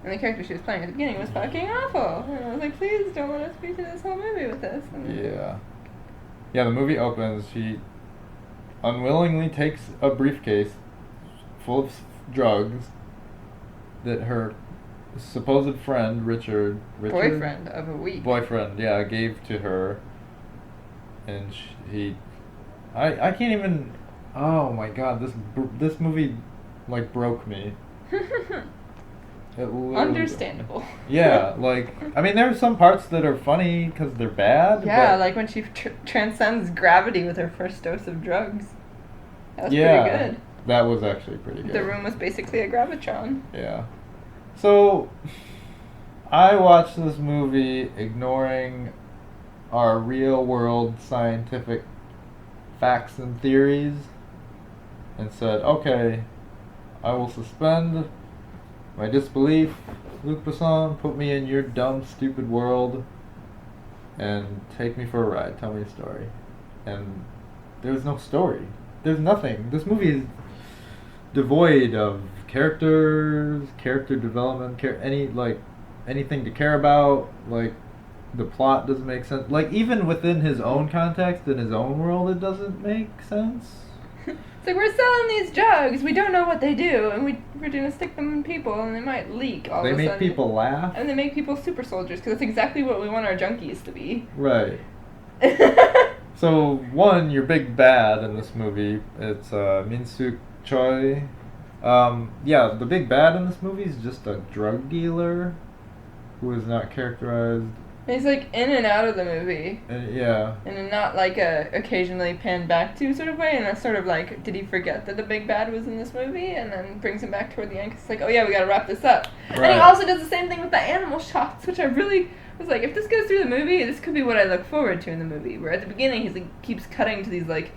Speaker 2: And the character she was playing at the beginning was fucking awful. And I was like, please don't let us be to this whole movie with this. And
Speaker 1: Yeah, the movie opens, she unwillingly takes a briefcase full of drugs that her supposed friend, Richard
Speaker 2: boyfriend of a week.
Speaker 1: Boyfriend, yeah, gave to her. And I can't even, oh my god, this movie, like, broke me.
Speaker 2: Understandable.
Speaker 1: Yeah, like, I mean, there's some parts that are funny because they're bad.
Speaker 2: Yeah,
Speaker 1: but
Speaker 2: like when she transcends gravity with her first dose of drugs. That was
Speaker 1: yeah,
Speaker 2: pretty good.
Speaker 1: That was actually pretty good.
Speaker 2: The room was basically a gravitron.
Speaker 1: Yeah. So, I watched this movie ignoring our real-world scientific facts and theories and said, okay, I will suspend my disbelief. Luc Besson, put me in your dumb, stupid world and take me for a ride. Tell me a story. And there's no story. There's nothing. This movie is devoid of characters, character development, anything to care about. Like, the plot doesn't make sense. Like, even within his own context, in his own world, it doesn't make sense.
Speaker 2: It's like, we're selling these drugs, we don't know what they do, and we're gonna stick them in people, and they might leak all of a sudden.
Speaker 1: They make people laugh.
Speaker 2: And they make people super soldiers, because that's exactly what we want our junkies to be.
Speaker 1: Right. So, one, your big bad in this movie, it's Min-suk Choi. Yeah, the big bad in this movie is just a drug dealer who is not characterized.
Speaker 2: He's like in and out of the movie.
Speaker 1: Yeah.
Speaker 2: And not like a occasionally panned back to sort of way, and that's sort of like, did he forget that the big bad was in this movie, and then brings him back toward the end, 'cause it's like, oh yeah, we gotta wrap this up. Right. And he also does the same thing with the animal shots, which I really was like, if this goes through the movie, this could be what I look forward to in the movie, where at the beginning he's like, keeps cutting to these like,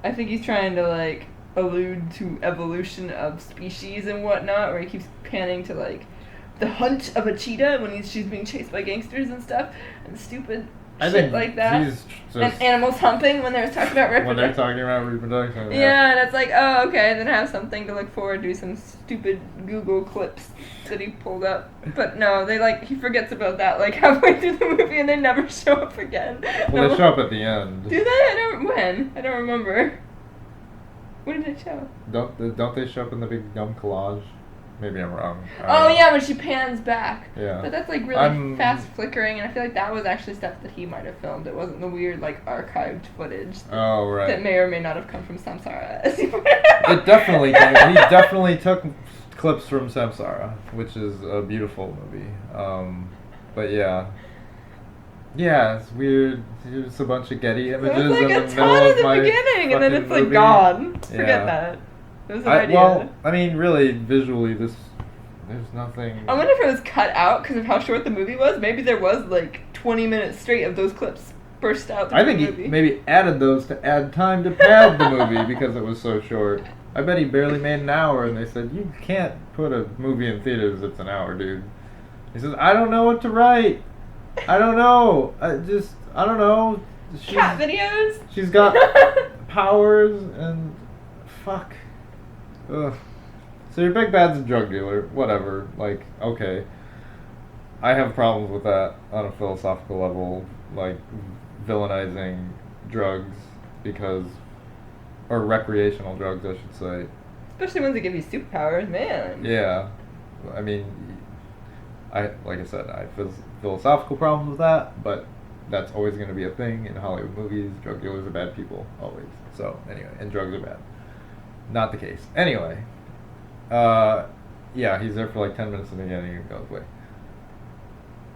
Speaker 2: I think he's trying to like allude to evolution of species and whatnot, where he keeps panning to like the hunt of a cheetah when she's being chased by gangsters and stuff, and stupid shit like that. And animals humping when they're talking about reproduction.
Speaker 1: When they're talking about reproduction.
Speaker 2: Yeah, and it's like, oh, okay, then I have something to look forward to, some stupid Google clips that he pulled up. But no, he forgets about that like halfway through the movie, and they never show up again.
Speaker 1: Well, they show up at the end.
Speaker 2: Do they? I don't remember. When did they show?
Speaker 1: Don't they show up in the big gum collage? Maybe I'm wrong.
Speaker 2: Yeah, when she pans back.
Speaker 1: Yeah.
Speaker 2: But that's like really fast flickering, and I feel like that was actually stuff that he might have filmed. It wasn't the weird like archived footage.
Speaker 1: Oh, right.
Speaker 2: That may or may not have come from Samsara.
Speaker 1: It definitely came. He definitely took clips from Samsara, which is a beautiful movie. But yeah. Yeah, it's weird. It's a bunch of Getty images in the middle of my
Speaker 2: beginning, and then it's like
Speaker 1: movie.
Speaker 2: Gone. Forget that. It was an idea.
Speaker 1: Well, I mean, really, visually, there's nothing.
Speaker 2: I wonder if it was cut out because of how short the movie was. Maybe there was like 20 minutes straight of those clips burst out.
Speaker 1: I think he maybe added those to add time to pad the movie because it was so short. I bet he barely made an hour, and they said, you can't put a movie in theaters that's an hour, dude. He says, I don't know what to write. I don't know. I don't know.
Speaker 2: Cat videos?
Speaker 1: She's got powers and fuck. Ugh. So your big bad's a drug dealer, whatever, like, okay. I have problems with that on a philosophical level, like villainizing drugs or recreational drugs, I should say.
Speaker 2: Especially ones that give you superpowers, man.
Speaker 1: Yeah. I mean, like I said, I have philosophical problems with that, but that's always going to be a thing in Hollywood movies. Drug dealers are bad people, always. So, anyway, and drugs are bad. Not the case. Anyway, yeah, he's there for like 10 minutes in the beginning and goes away.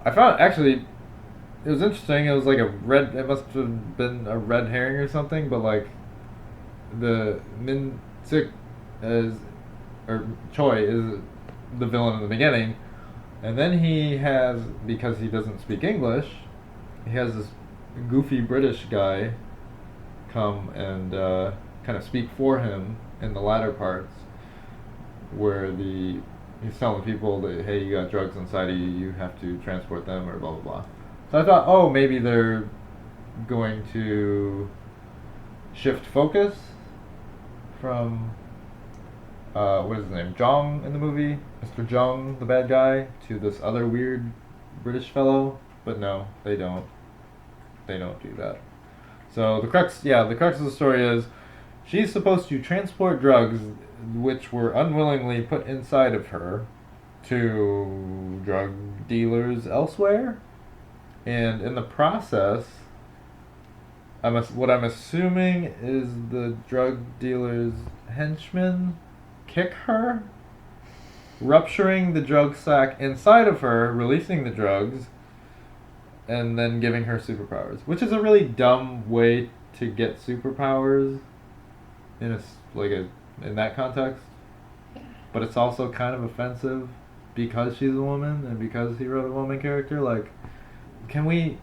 Speaker 1: I found actually it was interesting. It was like a red. It must have been a red herring or something. But like the Min Sik is or Choi is the villain in the beginning, and then he has, because he doesn't speak English, he has this goofy British guy come and kind of speak for him in the latter parts, where he's telling people that, hey, you got drugs inside of you, you have to transport them, or blah blah blah. So I thought, oh, maybe they're going to shift focus from what is his name, Jong in the movie, Mr. Jong, the bad guy, to this other weird British fellow. But no, they don't. They don't do that. So the crux of the story is she's supposed to transport drugs which were unwillingly put inside of her to drug dealers elsewhere, and in the process, what I'm assuming is the drug dealer's henchmen kick her, rupturing the drug sac inside of her, releasing the drugs, and then giving her superpowers, which is a really dumb way to get superpowers in that context. But it's also kind of offensive because she's a woman and because he wrote a woman character. Like, can we,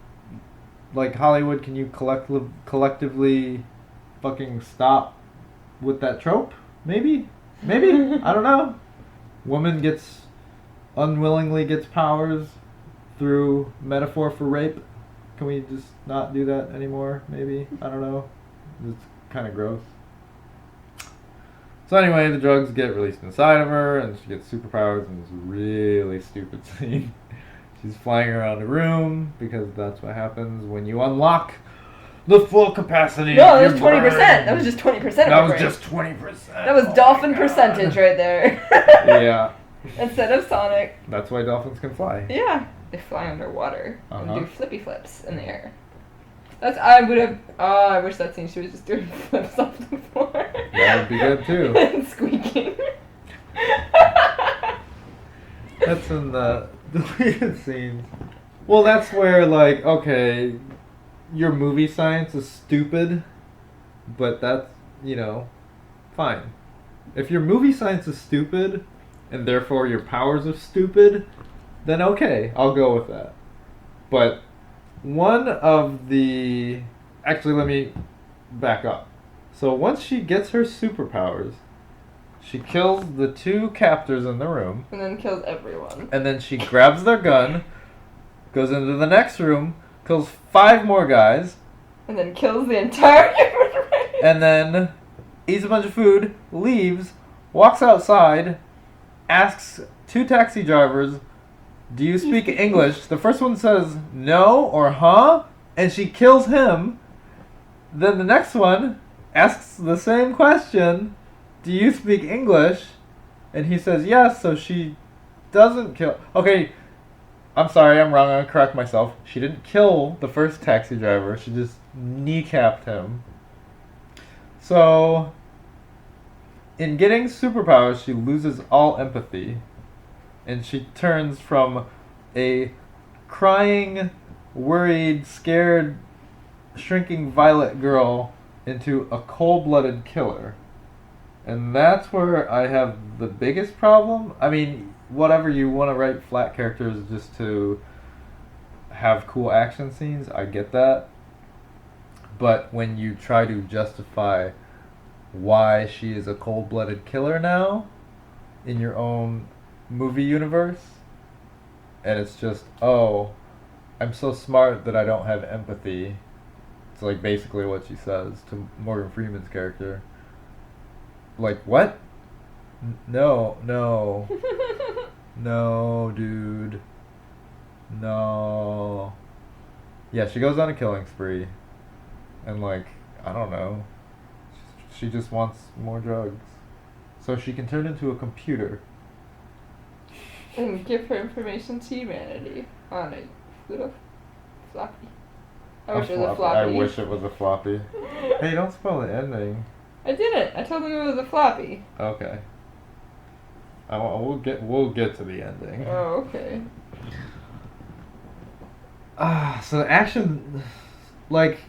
Speaker 1: like, Hollywood, can you collectively fucking stop with that trope? Maybe? I don't know. Woman unwillingly gets powers through metaphor for rape. Can we just not do that anymore? Maybe? I don't know. It's kind of gross. So anyway, the drugs get released inside of her, and she gets superpowers in this really stupid scene. She's flying around the room, because that's what happens when you unlock the full capacity.
Speaker 2: No, that was 20%. That was just 20%.
Speaker 1: That was just 20%.
Speaker 2: That was dolphin percentage right there.
Speaker 1: Yeah.
Speaker 2: Instead of Sonic.
Speaker 1: That's why dolphins can fly.
Speaker 2: Yeah. They fly underwater and
Speaker 1: Uh-huh.
Speaker 2: do flippy flips in the air. I wish that scene she was just doing flips off the floor.
Speaker 1: That would be good too.
Speaker 2: And squeaking.
Speaker 1: That's in the deleted scenes. Well, that's where, like, okay, your movie science is stupid, but that's, fine. If your movie science is stupid, and therefore your powers are stupid, then okay, I'll go with that. But actually, let me back up. So once she gets her superpowers, she kills the 2 captors in the room.
Speaker 2: And then kills everyone.
Speaker 1: And then she grabs their gun, goes into the next room, kills 5 more guys.
Speaker 2: And then kills the entire human race.
Speaker 1: And then eats a bunch of food, leaves, walks outside, asks 2 taxi drivers, do you speak English? The first one says no or huh, and she kills him. Then the next one asks the same question, do you speak English? And he says yes, so she doesn't kill. Okay, I'm sorry, I'm wrong, I'm gonna correct myself. She didn't kill the first taxi driver, she just kneecapped him. So, in getting superpowers, she loses all empathy. And she turns from a crying, worried, scared, shrinking violet girl into a cold-blooded killer. And that's where I have the biggest problem. I mean, whatever, you want to write flat characters just to have cool action scenes, I get that. But when you try to justify why she is a cold-blooded killer now in your own movie universe, and it's just, oh, I'm so smart that I don't have empathy. It's like basically what she says to Morgan Freeman's character. Like, what? No, dude. No. Yeah, she goes on a killing spree. And, like, I don't know. She just wants more drugs. So she can turn into a computer.
Speaker 2: And give her information to humanity on a little floppy. I wish it was a floppy.
Speaker 1: I wish it was a floppy. Hey, don't spoil the ending.
Speaker 2: I didn't. I told them it was a floppy.
Speaker 1: Okay. We'll get to the ending.
Speaker 2: Oh, okay.
Speaker 1: So action, like,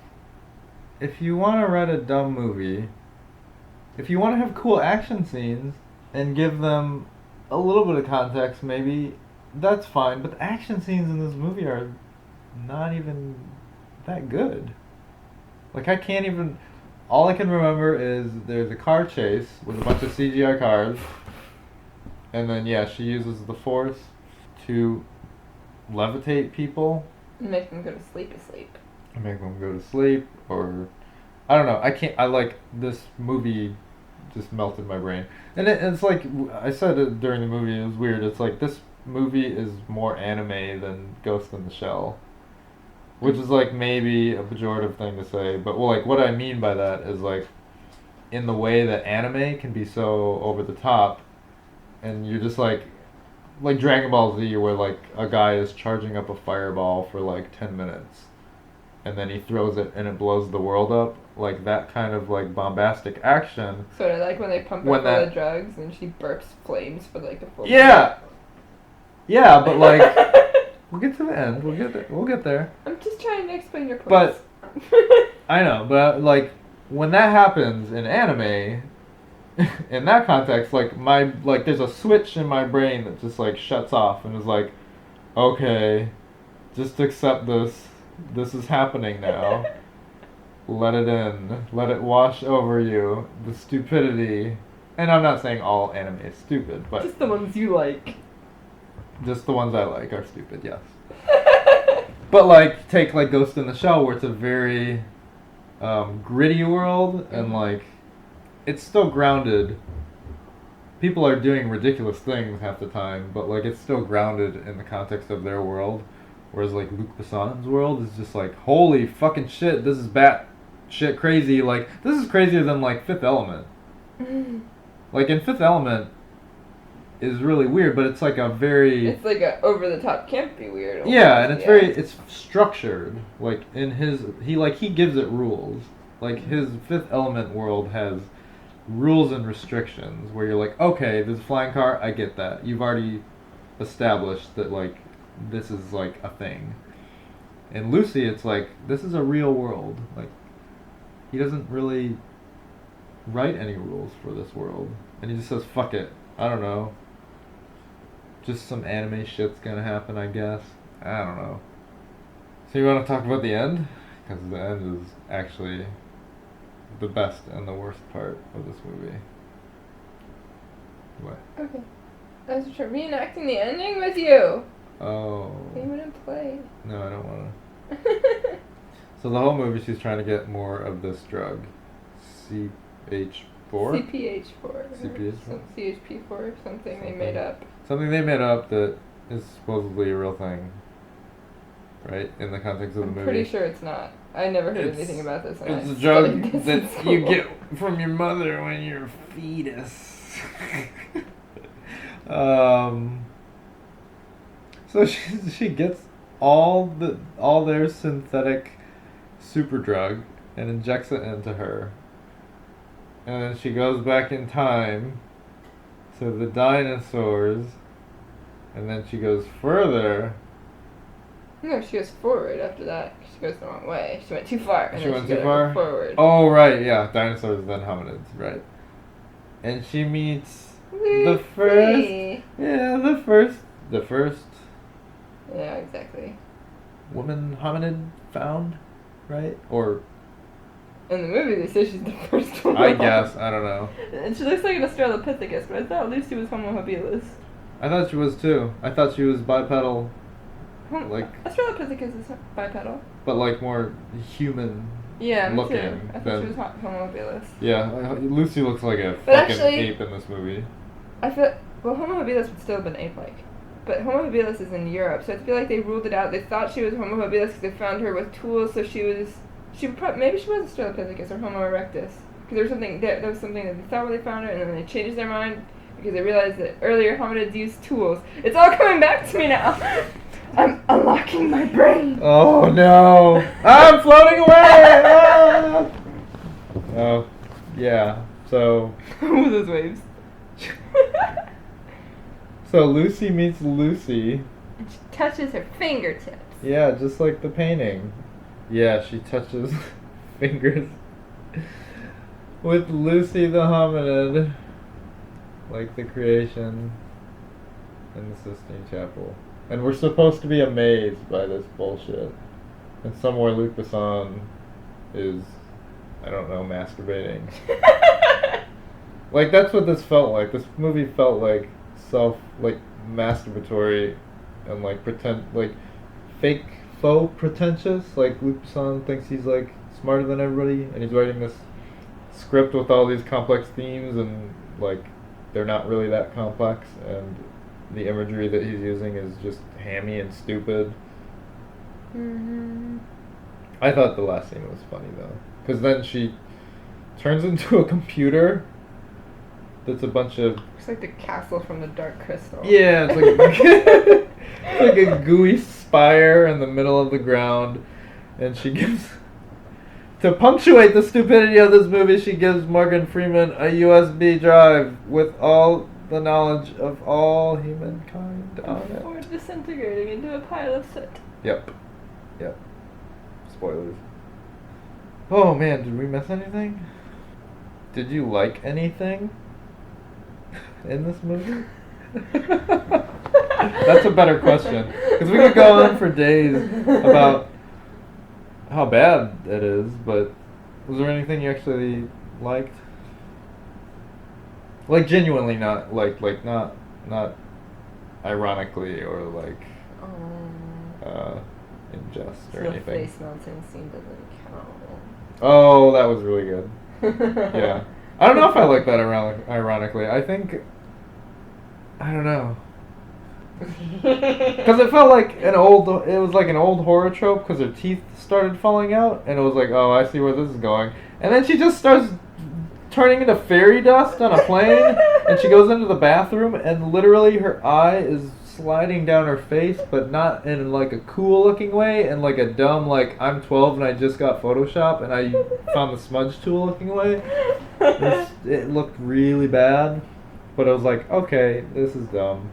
Speaker 1: if you want to write a dumb movie, if you want to have cool action scenes and give them a little bit of context, maybe that's fine. But the action scenes in this movie are not even that good. Like, I can't even. All I can remember is there's a car chase with a bunch of CGI cars, and then yeah, she uses the force to levitate people.
Speaker 2: Make them go to sleep.
Speaker 1: Make them go to sleep, or I don't know. I can't. I like this movie. Just melted my brain, and it's like I said it during the movie. It was weird. It's like this movie is more anime than Ghost in the Shell, which is like maybe a pejorative thing to say, but well, like what I mean by that is like in the way that anime can be so over the top, and you're just like Dragon Ball Z, where like a guy is charging up a fireball for like 10 minutes, and then he throws it and it blows the world up. Like that kind of like bombastic action.
Speaker 2: Sort of like when they pump her full of drugs and she burps flames for like a full.
Speaker 1: Yeah. Yeah, but like we'll get to the end. We'll get there.
Speaker 2: I'm just trying to explain your point.
Speaker 1: But I know, but like when that happens in anime, in that context, like there's a switch in my brain that just like shuts off and is like, okay, just accept this. This is happening now. Let it in. Let it wash over you. The stupidity. And I'm not saying all anime is stupid, but
Speaker 2: just the ones you like.
Speaker 1: Just the ones I like are stupid, yes. But like take like Ghost in the Shell, where it's a very gritty world, and like it's still grounded. People are doing ridiculous things half the time, but like it's still grounded in the context of their world. Whereas like Luc Besson's world is just like, holy fucking shit, this is bat shit crazy. Like this is crazier than like Fifth Element. Like in Fifth Element is really weird, but it's like a very.
Speaker 2: It's like a over the top campy weird. Almost.
Speaker 1: Yeah, and it's structured. Like in he gives it rules. Like his Fifth Element world has rules and restrictions where you're like, okay, there's a flying car, I get that. You've already established that like this is like a thing. In Lucy, it's like this is a real world. Like he doesn't really write any rules for this world, and he just says fuck it. I don't know. Just some anime shit's gonna happen, I guess. I don't know. So you want to talk about the end? Because the end is actually the best and the worst part of this movie. What?
Speaker 2: Okay. I was reenacting the ending with you.
Speaker 1: Oh.
Speaker 2: You wouldn't play.
Speaker 1: No, I don't want to. So the whole movie, she's trying to get more of this drug, CH4.
Speaker 2: CPH4.
Speaker 1: CPH4.
Speaker 2: CHP4, something they made up.
Speaker 1: Something they made up that is supposedly a real thing, right? In the context of the movie.
Speaker 2: I'm pretty sure it's not. I never heard anything about this.
Speaker 1: It's a drug that you get from your mother when you're a fetus. So she gets all their synthetic super drug and injects it into her, and then she goes back in time to the dinosaurs, and then she goes further.
Speaker 2: No, she goes forward after that. She goes the wrong way. She went too far. And
Speaker 1: she
Speaker 2: then
Speaker 1: went
Speaker 2: she
Speaker 1: too far?
Speaker 2: Forward.
Speaker 1: Oh, right, yeah. Dinosaurs, then hominids, right. And she meets the first... Yeah, the first...
Speaker 2: Yeah, exactly.
Speaker 1: Woman hominid found, right? Or...
Speaker 2: In the movie, they say she's the first one.
Speaker 1: I guess. I don't know.
Speaker 2: And she looks like an Australopithecus, but I thought Lucy was Homo habilis.
Speaker 1: I thought she was, too. I thought she was bipedal. Like
Speaker 2: Australopithecus is bipedal,
Speaker 1: but like more human.
Speaker 2: Yeah, me
Speaker 1: looking.
Speaker 2: too. I thought she was Homo habilis.
Speaker 1: Yeah, Lucy looks like a
Speaker 2: but
Speaker 1: fucking
Speaker 2: actually,
Speaker 1: ape in this movie.
Speaker 2: I feel Homo habilis would still have been ape-like, but Homo habilis is in Europe, so I feel like they ruled it out. They thought she was Homo habilis because they found her with tools, so maybe she was Australopithecus or Homo erectus. Because there was something that they thought when they found her, and then they changed their mind because they realized that earlier hominids used tools. It's all coming back to me now. I'm unlocking my brain.
Speaker 1: Oh no! I'm floating away! Ah! Oh, yeah. So.
Speaker 2: What were those waves?
Speaker 1: So Lucy meets Lucy.
Speaker 2: And she touches her fingertips.
Speaker 1: Yeah, just like the painting. Yeah, she touches fingers with Lucy the hominid, like the creation in the Sistine Chapel. And we're supposed to be amazed by this bullshit. And somewhere Luc Besson is, I don't know, masturbating. Like, that's what this felt like. This movie felt like masturbatory and like fake, faux pretentious. Like, Luc Besson thinks he's like smarter than everybody, and he's writing this script with all these complex themes, and like they're not really that complex, and the imagery that he's using is just hammy and stupid.
Speaker 2: Mm-hmm.
Speaker 1: I thought the last scene was funny though, because then she turns into a computer that's a bunch of...
Speaker 2: It's like the castle from the Dark Crystal.
Speaker 1: Yeah, it's like it's like a gooey spire in the middle of the ground, and she gives... To punctuate the stupidity of this movie, she gives Morgan Freeman a USB drive with all the knowledge of all humankind on it.
Speaker 2: Before disintegrating into a pile of soot.
Speaker 1: Yep. Spoilers. Oh man, did we miss anything? Did you like anything in this movie? That's a better question. Because we could go on for days about how bad it is, but was there anything you actually liked? Like genuinely, not not ironically or like in jest or
Speaker 2: the
Speaker 1: anything.
Speaker 2: face melting scene doesn't count.
Speaker 1: Oh, that was really good. Yeah. I don't know if I like that ironically. I think... I don't know. Because it felt like it was like an old horror trope because her teeth started falling out, and it was like, oh, I see where this is going. And then she just starts turning into fairy dust on a plane, and she goes into the bathroom, and literally her eye is sliding down her face, but not in like a cool looking way, and like a dumb, like, I'm 12 and I just got Photoshop and I found the smudge tool looking way. It looked really bad, but I was like, okay, this is dumb.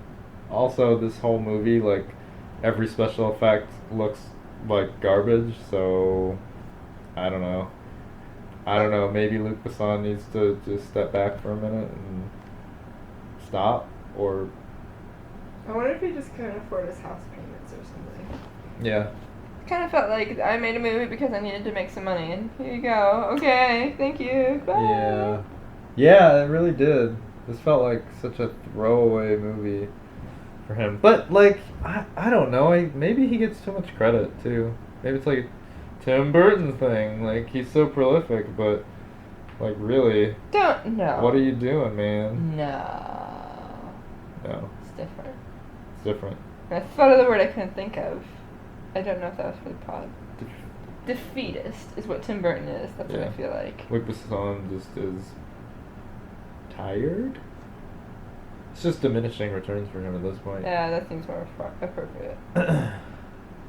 Speaker 1: Also, this whole movie, like, every special effect looks like garbage, so I don't know. Maybe Luc Besson needs to just step back for a minute and stop, or...
Speaker 2: I wonder if he just couldn't afford his house payments or something.
Speaker 1: Yeah.
Speaker 2: Kind of felt like I made a movie because I needed to make some money, and here you go. Okay, thank you. Bye.
Speaker 1: Yeah, it really did. This felt like such a throwaway movie for him. But, like, I don't know. Maybe he gets too much credit, too. Maybe it's like a Tim Burton thing. Like, he's so prolific, but, like, really.
Speaker 2: Don't know.
Speaker 1: What are you doing, man?
Speaker 2: No. It's different.
Speaker 1: It's different.
Speaker 2: I thought of the word I couldn't think of. I don't know if that was for the pod. Defeatist is what Tim Burton is. That's what I feel like.
Speaker 1: Luc Besson just is tired. It's just diminishing returns for him at this point.
Speaker 2: Yeah, that seems more appropriate.
Speaker 1: Yeah,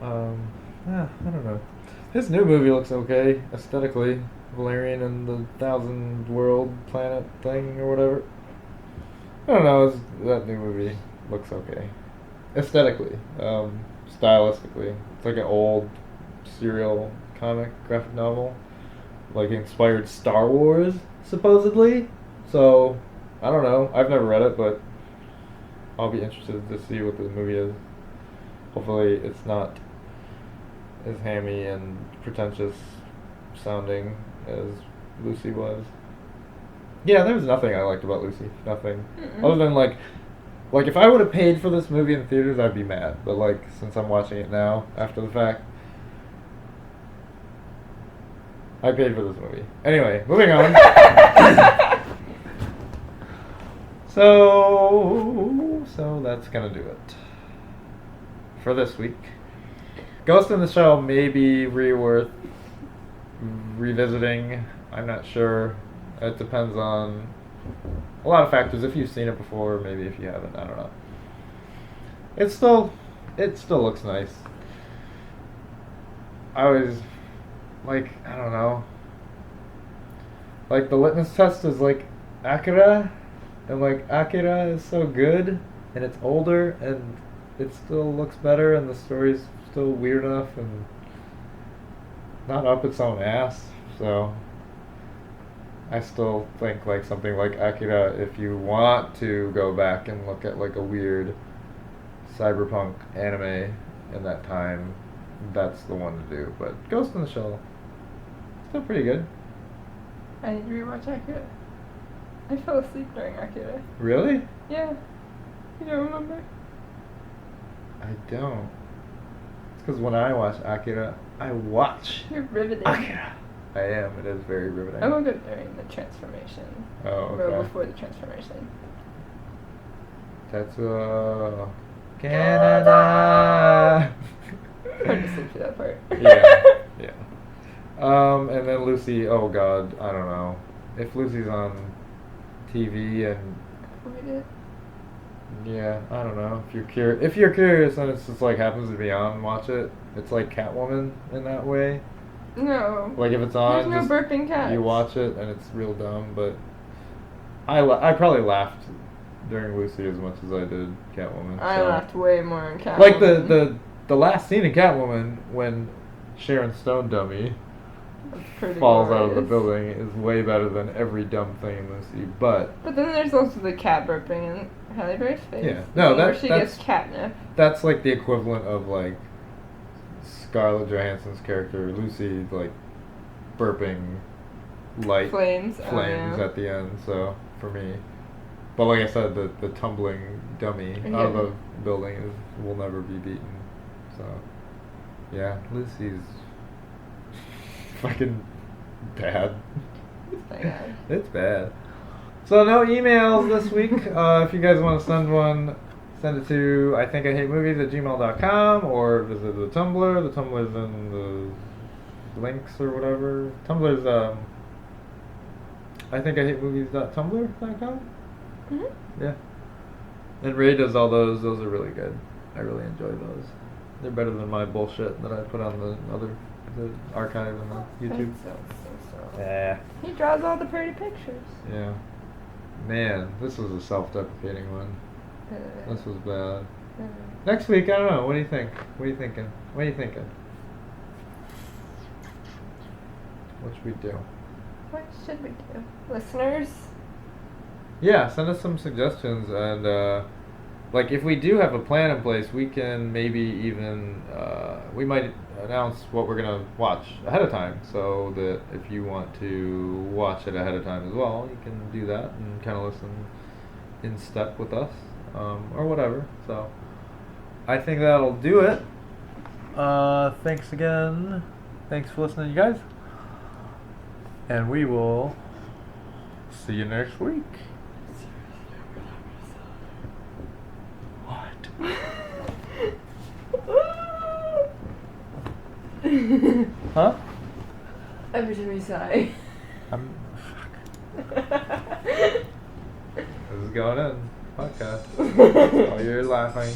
Speaker 1: I don't know. His new movie looks okay aesthetically. Valerian and the Thousand World Planet thing or whatever. I don't know. That new movie looks okay aesthetically, stylistically. It's like an old serial comic graphic novel, like inspired Star Wars supposedly. So I don't know. I've never read it, but I'll be interested to see what the movie is. Hopefully, it's not as hammy and pretentious sounding as Lucy was. Yeah, there was nothing I liked about Lucy. Nothing.
Speaker 2: Mm-mm.
Speaker 1: Other than like if I would have paid for this movie in theaters, I'd be mad. But like, since I'm watching it now, after the fact, I paid for this movie. Anyway, moving on. So that's gonna do it for this week. Ghost in the Shell may be worth revisiting. I'm not sure. It depends on a lot of factors. If you've seen it before, maybe if you haven't, I don't know. It still looks nice. I was like, I don't know. Like, the litmus test is like Akira, and like Akira is so good, and it's older, and it still looks better, and the story's still weird enough and not up its own ass. So I still think like something like Akira, if you want to go back and look at like a weird cyberpunk anime in that time, that's the one to do. But Ghost in the Shell, still pretty good.
Speaker 2: I need to rewatch Akira. I fell asleep during Akira.
Speaker 1: Really?
Speaker 2: Yeah. You don't remember?
Speaker 1: I don't. It's because when I watch Akira, I watch
Speaker 2: You're riveting.
Speaker 1: Akira. I am. It is very riveting.
Speaker 2: I woke up during the transformation.
Speaker 1: Oh,
Speaker 2: Or
Speaker 1: okay.
Speaker 2: before the transformation.
Speaker 1: Tetsuo Canada.
Speaker 2: Hard to sleep through that part.
Speaker 1: Yeah, yeah. And then Lucy. Oh God, I don't know. If Lucy's on TV and
Speaker 2: Read it.
Speaker 1: yeah, I don't know. If you're curious and it's just like happens to be on, watch it. It's like Catwoman in that way.
Speaker 2: No.
Speaker 1: Like if it's on,
Speaker 2: There's no burping cats.
Speaker 1: you watch it and it's real dumb. But I probably laughed during Lucy as much as I did Catwoman.
Speaker 2: I
Speaker 1: so.
Speaker 2: laughed way more in Catwoman.
Speaker 1: Like the last scene in Catwoman when Sharon Stone dummy
Speaker 2: That's pretty
Speaker 1: falls out of the
Speaker 2: glorious.
Speaker 1: building is way better than every dumb thing in Lucy. But
Speaker 2: But then there's also the cat burping in Halle Berry's face.
Speaker 1: Yeah. No,
Speaker 2: where
Speaker 1: that-
Speaker 2: she
Speaker 1: that's-
Speaker 2: gets catnip.
Speaker 1: that's like the equivalent of like Scarlett Johansson's character Lucy like burping light
Speaker 2: Flames.
Speaker 1: flames
Speaker 2: Oh, yeah.
Speaker 1: at the end. So for me, but like I said, the tumbling dummy out of the building will never be beaten. So yeah, Lucy's fucking bad.
Speaker 2: bad.
Speaker 1: It's bad. So no emails this week. If you guys want to send one, send it to ithinkahatemovies@gmail.com or visit the Tumblr. The Tumblr's in the links or whatever. Tumblr's ithinkahatemovies.tumblr.com.
Speaker 2: Mhm.
Speaker 1: Yeah. And Ray does all those. Those are really good. I really enjoy those. They're better than my bullshit that I put on the archive and the YouTube.
Speaker 2: So.
Speaker 1: Yeah.
Speaker 2: He draws all the pretty pictures.
Speaker 1: Yeah. Man, this was a self-deprecating one. This was bad. Next week, I don't know. What do you think? What are you thinking? What are you thinking? What should we do?
Speaker 2: What should we do? Listeners?
Speaker 1: Yeah, send us some suggestions and like if we do have a plan in place, we can maybe even we might announce what we're gonna watch ahead of time, so that if you want to watch it ahead of time as well, you can do that and kind of listen in step with us or whatever. So I think that'll do it. Thanks again. Thanks for listening, you guys. And we will see you next week. What? Huh?
Speaker 2: Every time you sigh.
Speaker 1: Fuck. This is going in. Podcast. Oh, you're laughing.